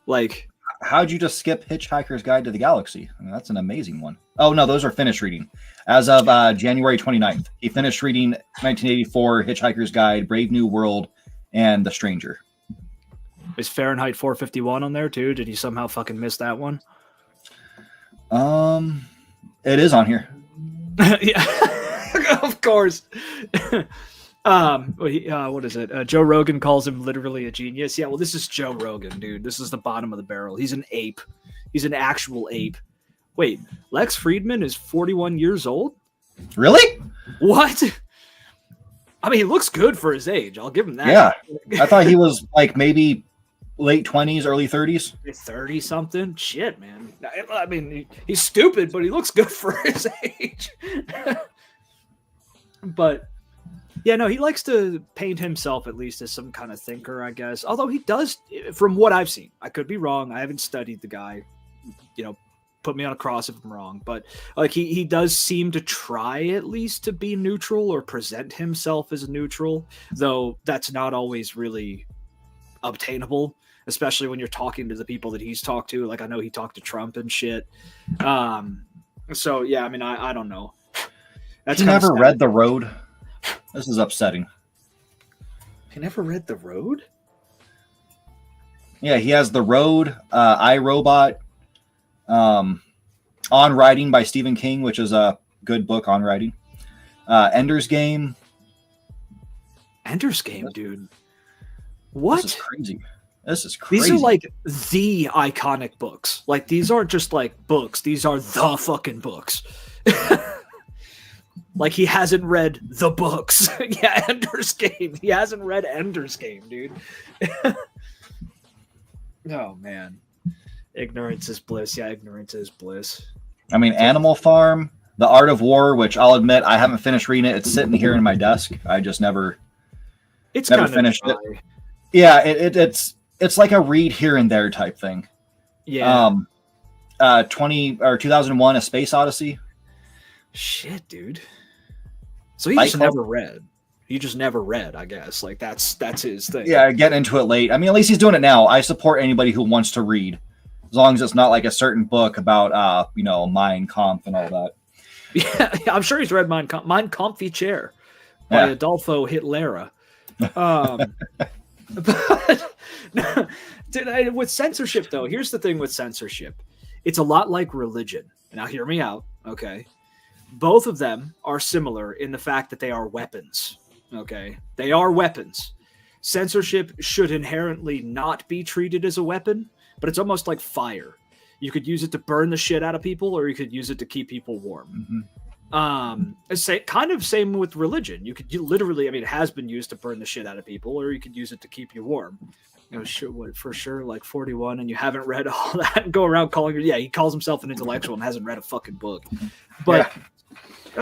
Like, how'd you just skip Hitchhiker's Guide to the Galaxy? I mean, that's an amazing one. Oh no, those are finished reading. As of January 29th, he finished reading 1984, Hitchhiker's Guide, Brave New World, and The Stranger. Is Fahrenheit 451 on there too? Did he somehow fucking miss that one? It is on here. Yeah, of course. What is it? Joe Rogan calls him literally a genius. Yeah, well, this is Joe Rogan, dude. This is the bottom of the barrel. He's an ape. He's an actual ape. Wait, Lex Friedman is 41 years old? Really? What? I mean, he looks good for his age. I'll give him that. Yeah. I thought he was like maybe late 20s, early 30s. 30 something? Shit, man. I mean, he's stupid, but he looks good for his age. But yeah, no, he likes to paint himself at least as some kind of thinker, I guess. Although he does, from what I've seen, I could be wrong. I haven't studied the guy. Put me on a cross if I'm wrong. But like he does seem to try at least to be neutral or present himself as neutral, though that's not always really obtainable, especially when you're talking to the people that he's talked to. Like I know he talked to Trump and shit. So yeah, I mean, I don't know. That's never read The Road. This is upsetting. You never read The Road? Yeah, he has The Road, iRobot, On Writing by Stephen King, which is a good book on writing. Ender's Game. Ender's Game, dude. What? This is crazy. These are like the iconic books. Like these aren't just like books. These are the fucking books. Like he hasn't read the books. Yeah, Ender's Game. He hasn't read Ender's Game, dude. Oh man. Ignorance is bliss. Yeah, ignorance is bliss. I mean, Animal Farm, The Art of War, which I'll admit I haven't finished reading it. It's sitting here in my desk. I just never finished it. Yeah, it's like a read here and there type thing. Yeah. 2001 A Space Odyssey. Shit, dude. So he's never read. He just never read, I guess. Like that's his thing. Yeah, getting into it late. I mean, at least he's doing it now. I support anybody who wants to read, as long as it's not like a certain book about, Mein Kampf and all that. Yeah, I'm sure he's read Mein Comfy Chair by Adolfo Hitler. But with censorship, though, here's the thing with censorship. It's a lot like religion. Now, hear me out, okay? Both of them are similar in the fact that they are weapons, okay? They are weapons. Censorship should inherently not be treated as a weapon, but it's almost like fire. You could use it to burn the shit out of people, or you could use it to keep people warm. Same with religion. You could literally, it has been used to burn the shit out of people, or you could use it to keep you warm. For sure, like 41, and you haven't read all that, and go around calling he calls himself an intellectual and hasn't read a fucking book. But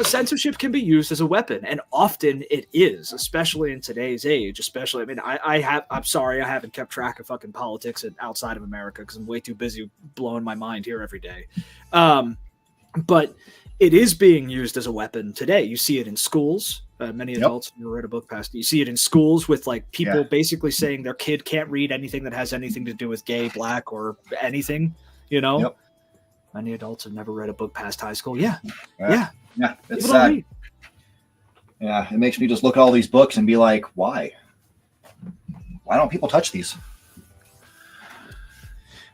censorship can be used as a weapon, and often it is, especially in today's age. I'm sorry, I haven't kept track of fucking politics outside of America because I'm way too busy blowing my mind here every day. But it is being used as a weapon today. You see it in schools. Many adults who read a book past. You see it in schools with like people basically saying their kid can't read anything that has anything to do with gay, black, or anything. Many adults have never read a book past high school. Yeah, it's sad. Yeah, it makes me just look at all these books and be like, why? Why don't people touch these?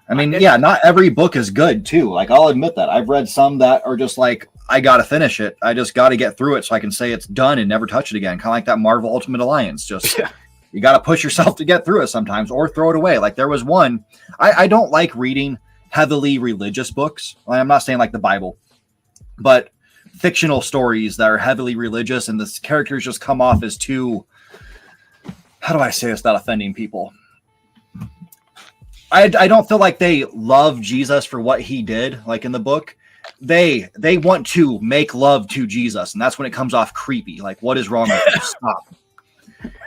Not every book is good too. Like, I'll admit that. I've read some that are just like, I got to finish it. I just got to get through it so I can say it's done and never touch it again. Kind of like that Marvel Ultimate Alliance. Just, you got to push yourself to get through it sometimes, or throw it away. Like, there was one, I don't like reading heavily religious books. I'm not saying like the Bible, but fictional stories that are heavily religious and the characters just come off as too, how do I say this without offending people? I don't feel like they love Jesus for what he did, like in the book. They want to make love to Jesus, and that's when it comes off creepy. Like, what is wrong with you? Stop.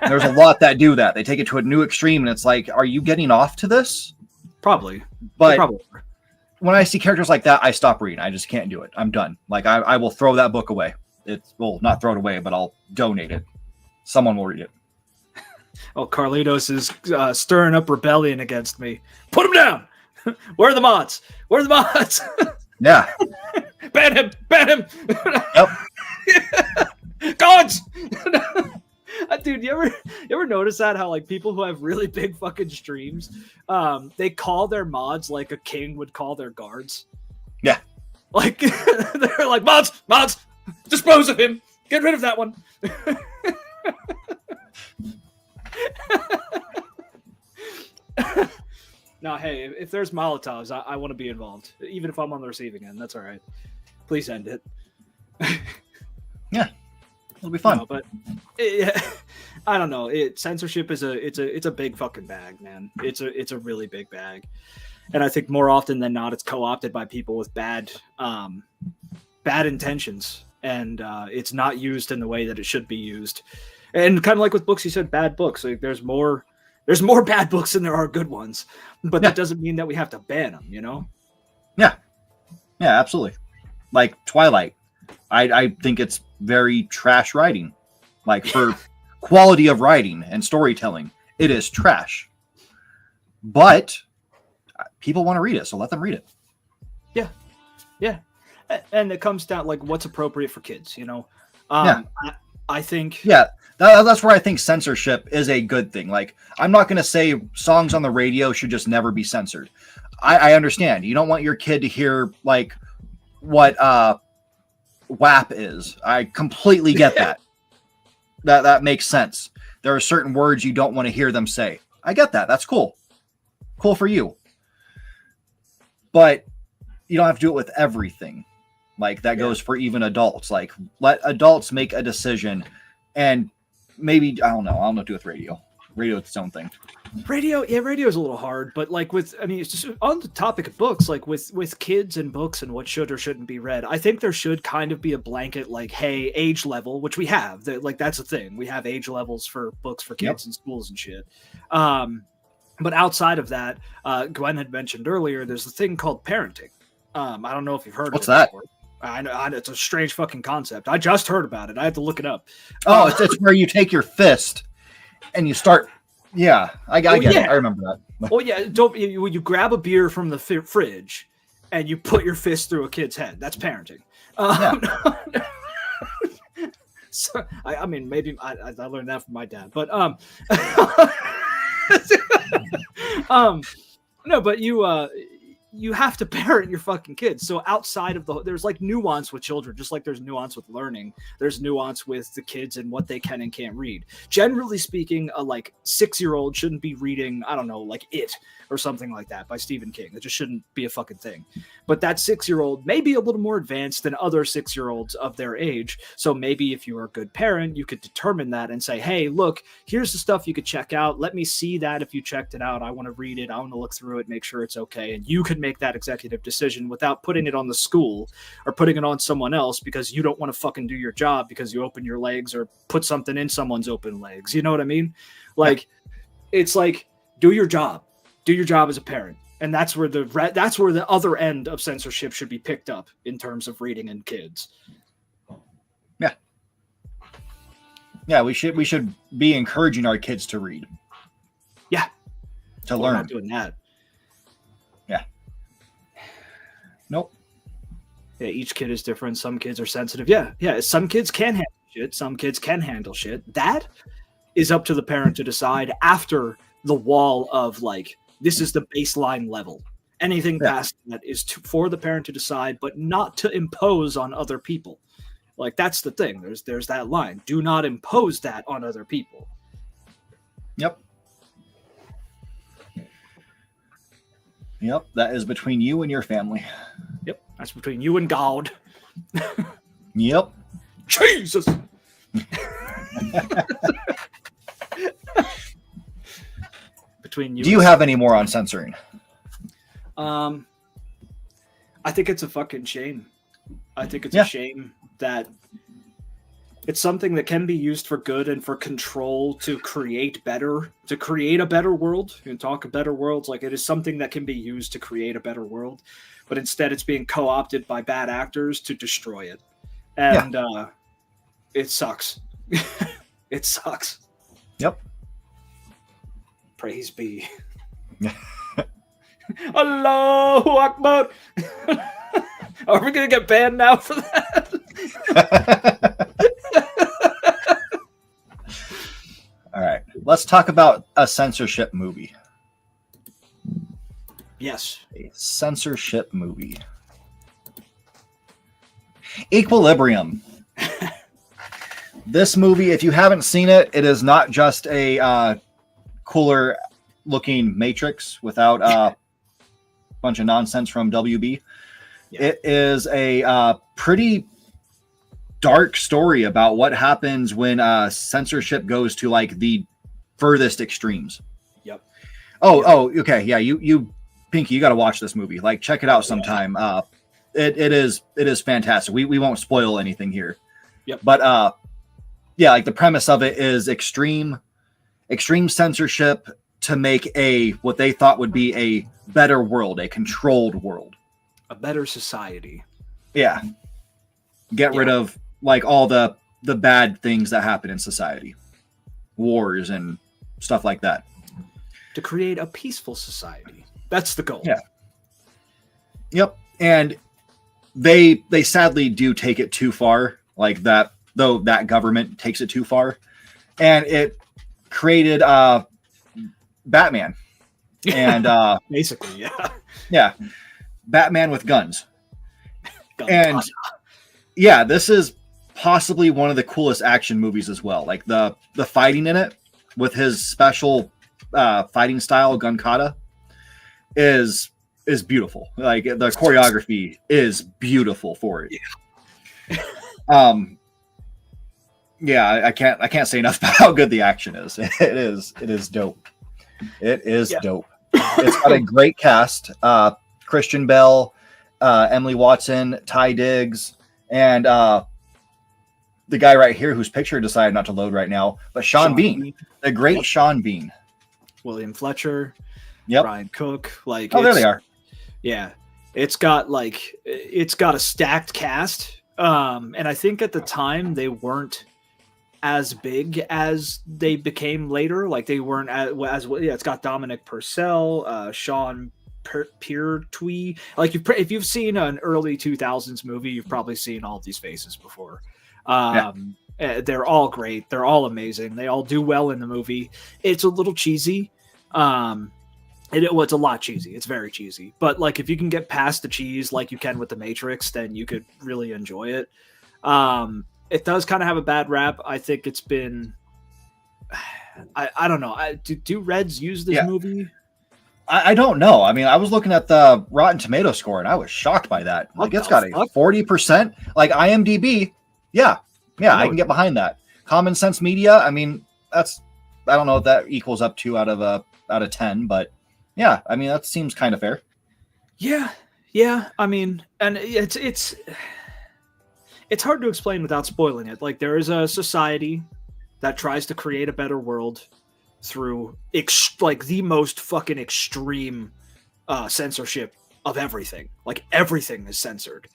There's a lot that do that. They take it to a new extreme, and it's like, are you getting off to this? Probably. But when I see characters like that, I stop reading. I just can't do it. I'm done. Like, I will throw that book away. Not throw it away, but I'll donate it. Someone will read it. Oh, Carlitos is stirring up rebellion against me. Put him down. Where are the mods? Where are the mods? Yeah. Ban him. Ban him. Yep. Gods. Dude, you ever notice that, how like people who have really big fucking streams, they call their mods like a king would call their guards? Yeah. Like, they're like, mods, dispose of him. Get rid of that one. No, hey, if there's Molotovs, I want to be involved. Even if I'm on the receiving end, that's all right. Please end it. Yeah, it'll be fun. No, but I don't know. Censorship is a big fucking bag, man. It's a really big bag, and I think more often than not, it's co-opted by people with bad intentions, and it's not used in the way that it should be used. And kind of like with books, you said bad books. Like, there's more bad books than there are good ones, but that doesn't mean that we have to ban them, Yeah, absolutely. Like Twilight, I think it's very trash writing. Like, for quality of writing and storytelling, it is trash. But people want to read it, so let them read it. Yeah. And it comes down like what's appropriate for kids, I think. Yeah. That's where I think censorship is a good thing. Like, I'm not going to say songs on the radio should just never be censored. I understand. You don't want your kid to hear like what WAP is. I completely get that. That makes sense. There are certain words you don't want to hear them say. I get that. That's cool. Cool for you. But you don't have to do it with everything. Like, that goes for even adults. Like, let adults make a decision. And maybe, I don't know what to do with radio. Radio is its own thing. Radio is a little hard, but like it's just on the topic of books, like with kids and books and what should or shouldn't be read. I think there should kind of be a blanket, like, hey, age level, which we have. That's a thing. We have age levels for books for kids in schools and shit. But outside of that, Gwen had mentioned earlier, there's a thing called parenting. I don't know if you've heard What's of it that? before. I know it's a strange fucking concept. I just heard about it. I had to look it up. Oh, it's where you take your fist and you start. Yeah, I get it. I remember that. Oh yeah, you grab a beer from the fridge and you put your fist through a kid's head. That's parenting. So I mean, maybe I learned that from my dad, but no, but you have to parent your fucking kids. So outside of there's like nuance with children, just like there's nuance with learning. There's nuance with the kids and what they can and can't read. Generally speaking, a like 6-year-old shouldn't be reading, I don't know, like It or something like that by Stephen King. It just shouldn't be a fucking thing. But that 6-year-old may be a little more advanced than other 6-year-olds of their age. So maybe if you are a good parent, you could determine that and say, hey, look, here's the stuff you could check out. Let me see that if you checked it out. I want to read it. I want to look through it, make sure it's okay. And you can make that executive decision without putting it on the school or putting it on someone else because you don't want to fucking do your job because you open your legs or put something in someone's open legs. You know what I mean? Like, it's like, do your job. Do your job as a parent. And that's where the other end of censorship should be picked up in terms of reading and kids. Yeah. Yeah, we should be encouraging our kids to read. Yeah. To learn. We're not doing that. Yeah. Nope. Yeah, each kid is different. Some kids are sensitive. Yeah. Some kids can handle shit. Some kids can handle shit. That is up to the parent to decide after the wall of like, this is the baseline level. Anything past that is for the parent to decide, but not to impose on other people. Like, that's the thing. There's that line. Do not impose that on other people. Yep. Yep. That is between you and your family. Yep. That's between you and God. Yep. Jesus. Between you. Do you have any more on censoring? I think it's a fucking shame. I think it's a shame that it's something that can be used for good and for control to create a better world and talk of better worlds. Like, it is something that can be used to create a better world, but instead it's being co-opted by bad actors to destroy it. And it sucks. It sucks. Yep. Praise be. Allahu Akbar. Are we going to get banned now for that? All right. Let's talk about a censorship movie. Yes. A censorship movie. Equilibrium. This movie, if you haven't seen it, it is not just a cooler looking Matrix without a bunch of nonsense from WB. It is a pretty dark story about what happens when censorship goes to like the furthest extremes. Yep. Oh, okay. Yeah, you Pinky, you got to watch this movie. Like, check it out sometime. It is fantastic. We won't spoil anything here. Yep. But like the premise of it is extreme censorship to make what they thought would be a better world, a controlled world, a better society. Yeah. Get rid of like all the bad things that happen in society, wars and stuff like that. To create a peaceful society. That's the goal. Yeah. Yep. And they sadly do take it too far, like that, though that government takes it too far. And it created Batman. And basically, yeah. Batman with guns. And yeah, this is possibly one of the coolest action movies as well. Like the fighting in it with his special fighting style, gun kata, is beautiful. Like the choreography is beautiful for it. I can't say enough about how good the action is. It is dope. It is dope. It's got a great cast. Christian Bale, Emily Watson, Ty Diggs, and the guy right here whose picture decided not to load right now, but Sean Bean, the great Sean Bean. William Fletcher, Yep. Ryan Cook. Like, there they are. Yeah. It's got a stacked cast. And I think at the time they weren't as big as they became later. Like they weren't as yeah. It's got Dominic Purcell, Sean Pertwee. Like if you've seen an early 2000s movie, you've probably seen all of these faces before. They're all great. They're all amazing. They all do well in the movie. It's a little cheesy. It's a lot cheesy. It's very cheesy. But like if you can get past the cheese like you can with The Matrix, then you could really enjoy it. It does kind of have a bad rap. I think it's been I don't know. Do Reds use this movie? I don't know. I mean, I was looking at the Rotten Tomato score and I was shocked by that. Like it's got a 40%. Like IMDb. Yeah, I can get behind that. Common Sense Media. I mean, I don't know what that equals up to out of 10, but yeah, I mean that seems kind of fair. Yeah. I mean, and it's hard to explain without spoiling it. Like there is a society that tries to create a better world through the most fucking extreme censorship of everything. Like everything is censored.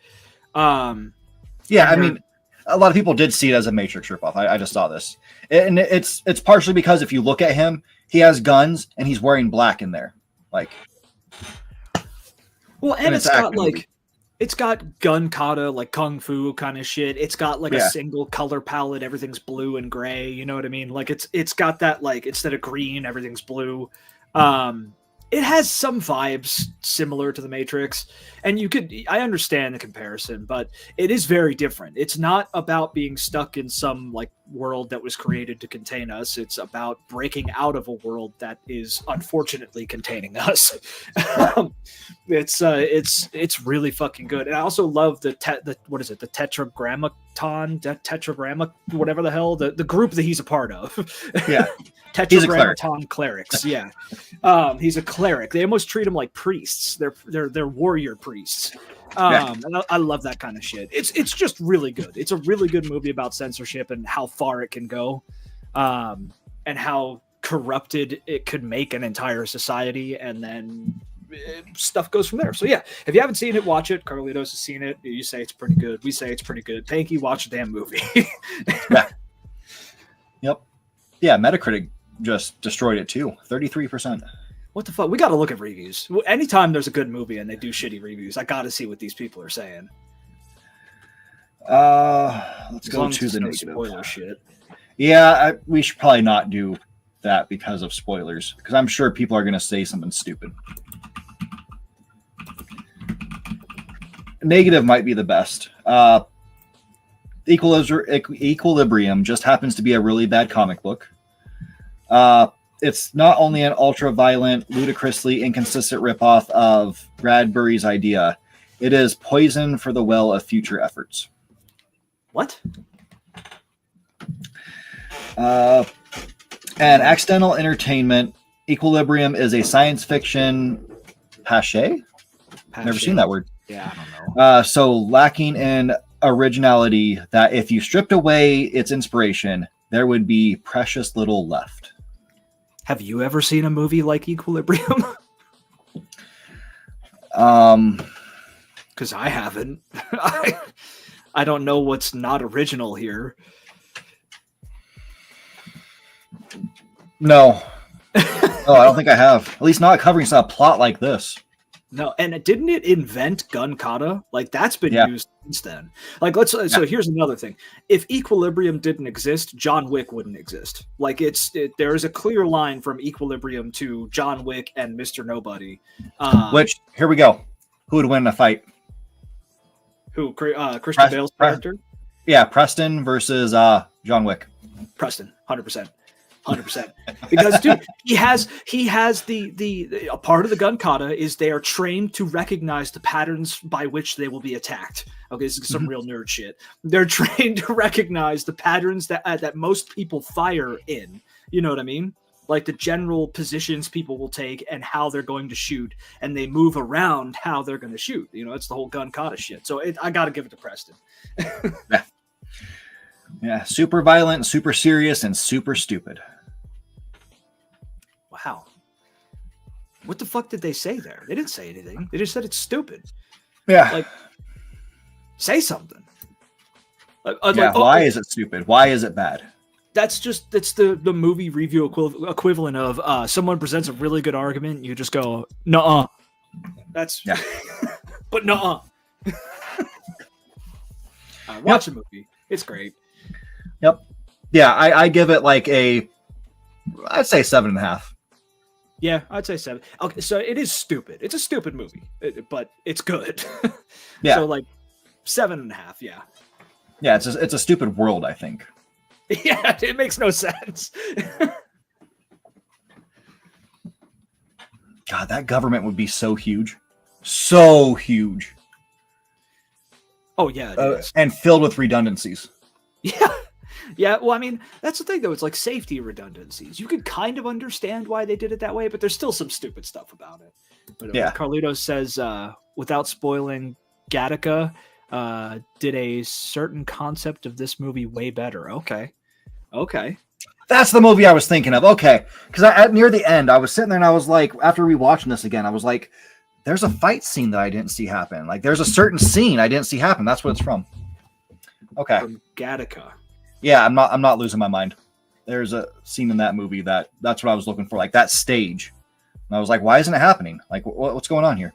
I mean, a lot of people did see it as a Matrix ripoff. I just saw this, and it's partially because if you look at him, he has guns and he's wearing black in there, like. Well, and it's got gun kata, like kung fu kind of shit. It's got like a single color palette. Everything's blue and gray. You know what I mean? Like it's got that, like, instead of green, everything's blue. It has some vibes similar to The Matrix, and I understand the comparison, but it is very different. It's not about being stuck in some like world that was created to contain us. It's about breaking out of a world that is unfortunately containing us. It's really fucking good. And I also love the tetragrammaton, whatever the hell, the group that he's a part of. Yeah. Tetragrammaton clerics. Yeah. He's a cleric. They almost treat him like priests. They're warrior priests. And I love that kind of shit. It's just really good. It's a really good movie about censorship and how far it can go, and how corrupted it could make an entire society, and then stuff goes from there. So yeah, if you haven't seen it, watch it. Carlitos has seen it. You say it's pretty good. We say it's pretty good. Panky, watch the damn movie. Yep. Yeah, Metacritic just destroyed it too. 33%. What the fuck? We got to look at reviews. Anytime there's a good movie and they do shitty reviews, I got to see what these people are saying. Let's go to the negative. Spoiler shit. Yeah, we should probably not do that because of spoilers, because I'm sure people are going to say something stupid. Negative might be the best. Equilibrium just happens to be a really bad comic book. It's not only an ultra-violent, ludicrously inconsistent ripoff of Bradbury's idea, it is poison for the well of future efforts. What? And accidental entertainment, Equilibrium is a science fiction paché? Never seen that word. Yeah, I don't know. So lacking in originality that if you stripped away its inspiration, there would be precious little left. Have you ever seen a movie like Equilibrium? Because I haven't. I don't know what's not original here. No. I don't think I have. At least not covering a plot like this. No, and didn't it invent gun kata? Like that's been used since then. Like so here's another thing. If Equilibrium didn't exist, John Wick wouldn't exist. Like there is a clear line from Equilibrium to John Wick and Mr. Nobody. Which, here we go. Who would win in a fight? Who? Christian Bale's character? Yeah, Preston versus John Wick. Preston, 100%. 100%. Because dude, he has the a part of the gun kata is they are trained to recognize the patterns by which they will be attacked. Okay, this is some real nerd shit. They're trained to recognize the patterns that most people fire in. You know what I mean? Like the general positions people will take and how they're going to shoot, and they move around how they're going to shoot. You know, it's the whole gun kata shit. So I got to give it to Preston. Yeah, super violent, super serious, and super stupid. Wow. What the fuck did they say there? They didn't say anything. They just said it's stupid. Yeah. Like, say something. Why is it stupid? Why is it bad? That's the movie review equivalent of someone presents a really good argument. You just go, nuh-uh. That's but nuh-uh. Watch the movie. It's great. Yep. Yeah, I give it like I'd say 7.5. Yeah, I'd say 7. Okay, so it is stupid. It's a stupid movie, but it's good. Yeah. So like 7.5. Yeah. Yeah, it's a stupid world, I think. Yeah, it makes no sense. God, that government would be so huge. So huge. Oh, yeah. It is. And filled with redundancies. Yeah. Yeah, well, I mean, that's the thing, though. It's like safety redundancies. You could kind of understand why they did it that way, but there's still some stupid stuff about it. But yeah. Carlitos says, without spoiling, Gattaca did a certain concept of this movie way better. Okay. That's the movie I was thinking of. Okay. Because near the end, I was sitting there and I was like, after rewatching this again, I was like, there's a fight scene that I didn't see happen. Like, there's a certain scene I didn't see happen. That's what it's from. Okay. From Gattaca. Yeah, I'm not losing my mind. There's a scene in that movie that's what I was looking for, like that stage. And I was like, why isn't it happening? Like, what's going on here?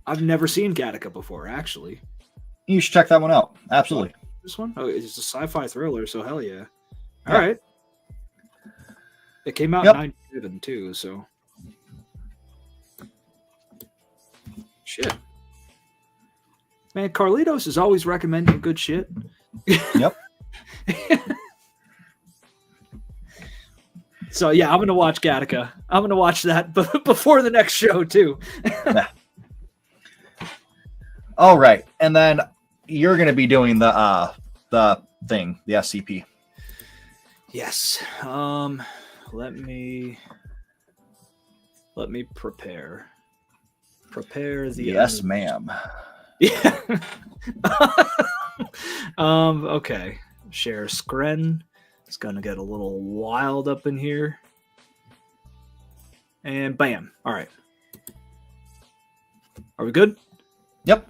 I've never seen Gattaca before, actually. You should check that one out. Absolutely. This one? Oh, it's a sci-fi thriller, so hell yeah. All right. It came out in 1997 too, so. Shit. Man, Carlitos is always recommending good shit. Yep. So yeah, I'm gonna watch Gattaca. I'm gonna watch that before the next show too. Yeah. All right, and then you're gonna be doing the thing, the SCP. Yes. Let me prepare. Prepare the. Yes, ma'am. Yeah. Okay. Share screen. It's gonna get a little wild up in here. And bam. All right. Are we good? Yep.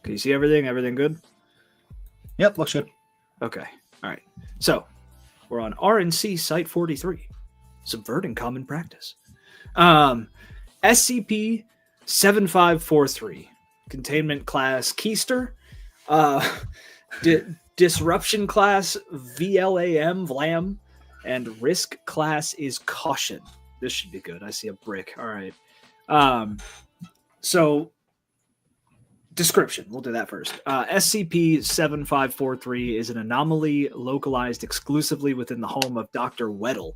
Can you see everything? Everything good? Yep, looks good. Okay. All right. So we're on RNC Site 43. Subverting common practice. SCP-7543. Containment class Keister. Disruption class VLAM, and risk class is caution. This should be good. I see a brick. All right. So description. We'll do that first. SCP-7543 is an anomaly localized exclusively within the home of Dr. Weddle.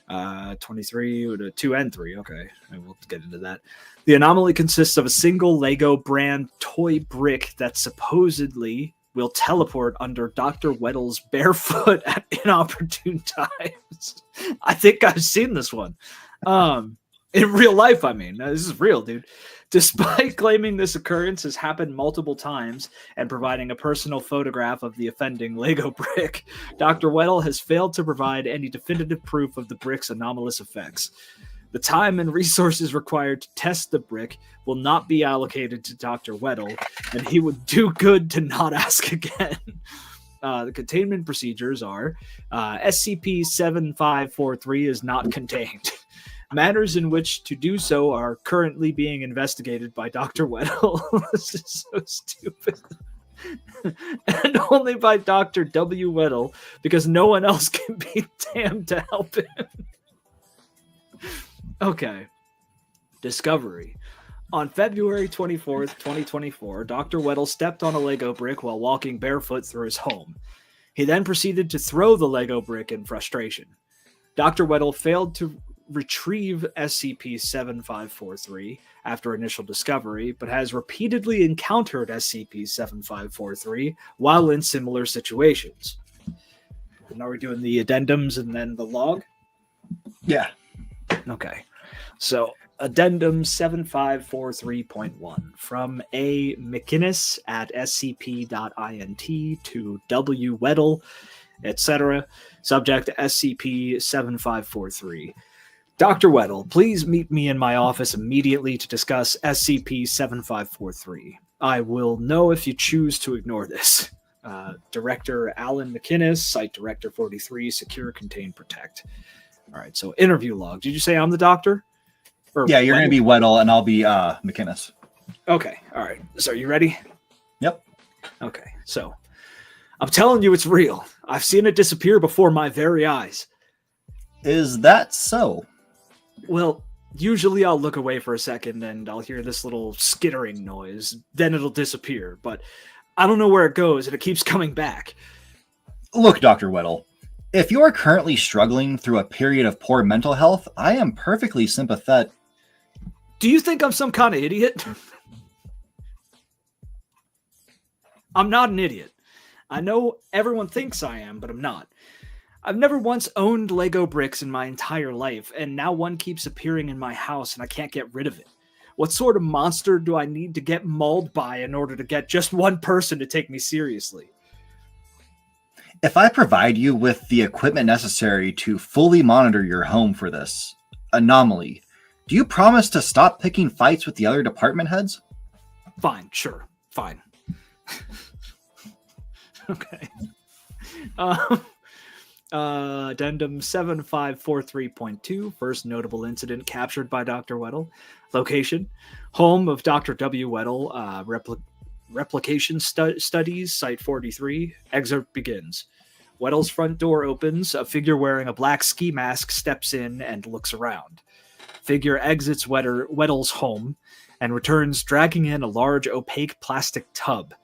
23 to 2 and 3. Okay, we'll get into that. The anomaly consists of a single Lego brand toy brick that supposedly will teleport under Dr. Weddle's barefoot at inopportune times. I think I've seen this one. In real life, I mean. This is real, dude. Despite claiming this occurrence has happened multiple times and providing a personal photograph of the offending Lego brick, Dr. Weddle has failed to provide any definitive proof of the brick's anomalous effects. The time and resources required to test the brick will not be allocated to Dr. Weddle, and he would do good to not ask again. The containment procedures are SCP-7543 is not contained. Matters in which to do so are currently being investigated by Dr. Weddle. This is so stupid. And only by Dr. W. Weddle, because no one else can be damned to help him. Okay. Discovery. On February 24th, 2024, Dr. Weddle stepped on a Lego brick while walking barefoot through his home. He then proceeded to throw the Lego brick in frustration. Dr. Weddle failed to retrieve SCP-7543 after initial discovery, but has repeatedly encountered SCP-7543 while in similar situations. And are we doing the addendums and then the log? Yeah. Okay. So, addendum 7543.1 from A. McInnes at scp.int to W. Weddle, etc. Subject SCP-7543. Dr. Weddle, please meet me in my office immediately to discuss SCP-7543. I will know if you choose to ignore this. Director Alan McInnes, Site Director 43, Secure, Contain, Protect. All right, so interview log. Did you say I'm the doctor? Or Yeah, you're going to be Weddle, and I'll be McInnes. Okay, all right. So are you ready? Yep. Okay, so I'm telling you it's real. I've seen it disappear before my very eyes. Is that so? Well, usually I'll look away for a second and I'll hear this little skittering noise. Then it'll disappear, but I don't know where it goes and it keeps coming back. Look, Dr. Weddle, if you are currently struggling through a period of poor mental health, I am perfectly sympathetic. Do you think I'm some kind of idiot? I'm not an idiot. I know everyone thinks I am, but I'm not. I've never once owned Lego bricks in my entire life, and now one keeps appearing in my house and I can't get rid of it. What sort of monster do I need to get mauled by in order to get just one person to take me seriously? If I provide you with the equipment necessary to fully monitor your home for this anomaly, do you promise to stop picking fights with the other department heads? Fine, sure, fine. Okay. Addendum 7543.2, first notable incident captured by Dr. Weddle. Location, home of Dr. W. Weddle, replication studies, Site 43. Excerpt begins. Weddle's front door opens. A figure wearing a black ski mask steps in and looks around. Figure exits Weddle's home and returns dragging in a large opaque plastic tub.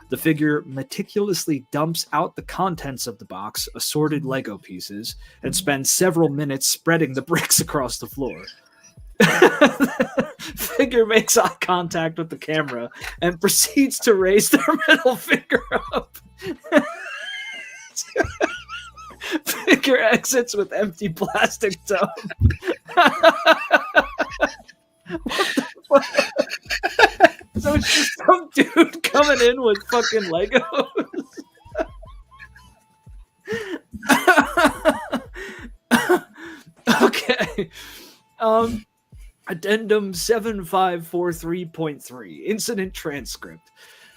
The figure meticulously dumps out the contents of the box, assorted Lego pieces, and spends several minutes spreading the bricks across the floor. Figure makes eye contact with the camera and proceeds to raise their middle finger up. Figure exits with empty plastic tub. What the fuck? So it's just some dude coming in with fucking Legos. Okay. Addendum 7543.3. Incident transcript.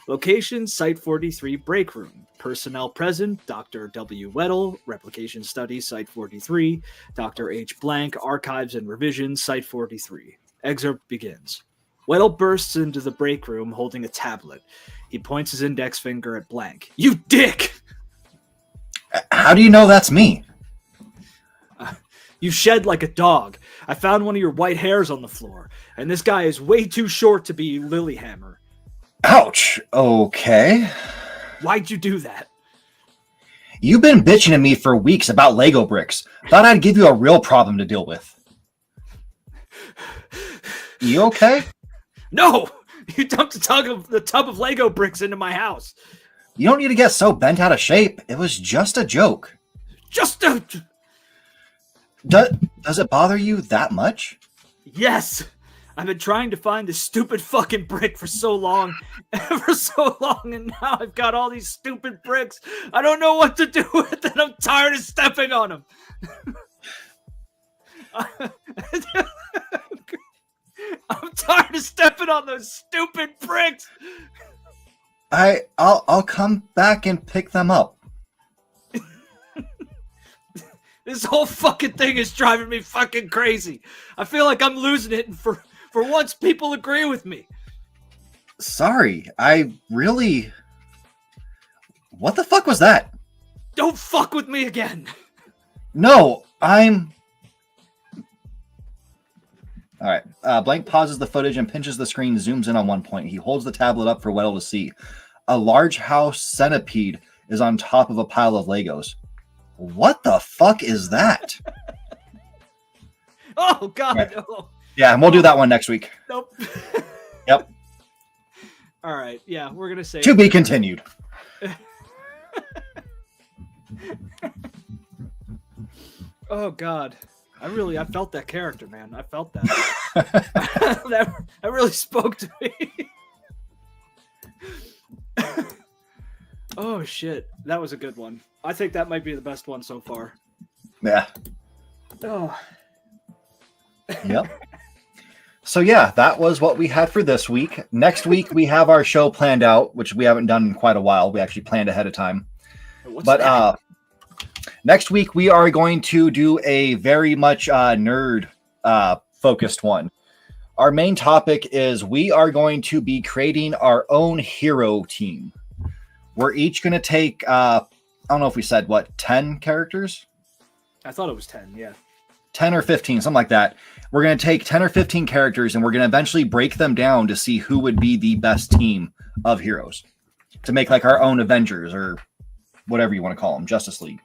Location, Site 43, break room. Personnel present, Dr. W. Weddle, replication study, Site 43. Dr. H. Blank, archives and revisions, Site 43. Excerpt begins. Weddle bursts into the break room holding a tablet. He points his index finger at Blank. You dick! How do you know that's me? You shed like a dog. I found one of your white hairs on the floor, and this guy is way too short to be Lilyhammer. Ouch. Okay. Why'd you do that? You've been bitching at me for weeks about Lego bricks. Thought I'd give you a real problem to deal with. You okay? No! You dumped the tub of Lego bricks into my house. You don't need to get so bent out of shape. It was just a joke. Just a... Does it bother you that much? Yes! I've been trying to find this stupid fucking brick for so long, and now I've got all these stupid bricks. I don't know what to do with it. I'm tired of stepping on them. I'm tired of stepping on those stupid bricks. I'll come back and pick them up. This whole fucking thing is driving me fucking crazy. I feel like I'm losing it, and for once people agree with me. Sorry, I really... What the fuck was that? Don't fuck with me again. No, I'm... Alright, Blank pauses the footage and pinches the screen, zooms in on one point. He holds the tablet up for Weddle to see. A large house centipede is on top of a pile of Legos. What the fuck is that? Oh, God, right. no. Yeah, and we'll do that one next week. Nope. Yep. All right, yeah, we're going to say... To be continued. Oh, God. I felt that character, man. I felt that. that really spoke to me. Oh, shit. That was a good one. I think that might be the best one so far. Yeah. Oh. Yep. So yeah, that was what we had for this week. Next week we have our show planned out, which we haven't done in quite a while. We actually planned ahead of time. Next week we are going to do a very much nerd focused one. Our main topic is we are going to be creating our own hero team. We're each going to take, I don't know if we said 10 characters? I thought it was 10, yeah. 10 or 15, something like that. We're going to take 10 or 15 characters and we're going to eventually break them down to see who would be the best team of heroes to make like our own Avengers or whatever you want to call them, Justice League,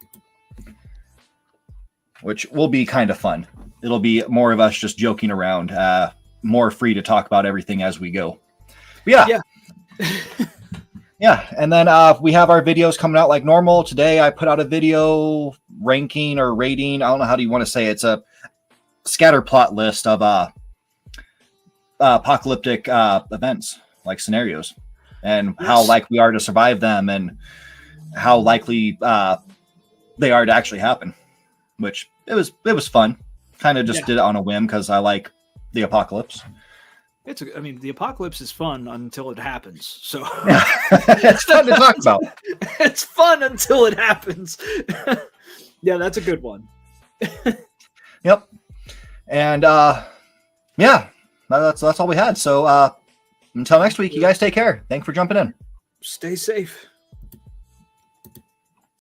which will be kind of fun. It'll be more of us just joking around, more free to talk about everything as we go. But yeah. Yeah. And then we have our videos coming out like normal. Today I put out a video ranking or rating. I don't know how do you want to say it. It's a scatter plot list of apocalyptic events, like scenarios, and how like we are to survive them and how likely they are to actually happen, which it was fun. Kind of just did it on a whim because I like the apocalypse. The apocalypse is fun until it happens. So it's fun to talk about. It's fun until it happens. Yeah, that's a good one. Yep. And that's all we had. So until next week, you guys take care. Thanks for jumping in. Stay safe.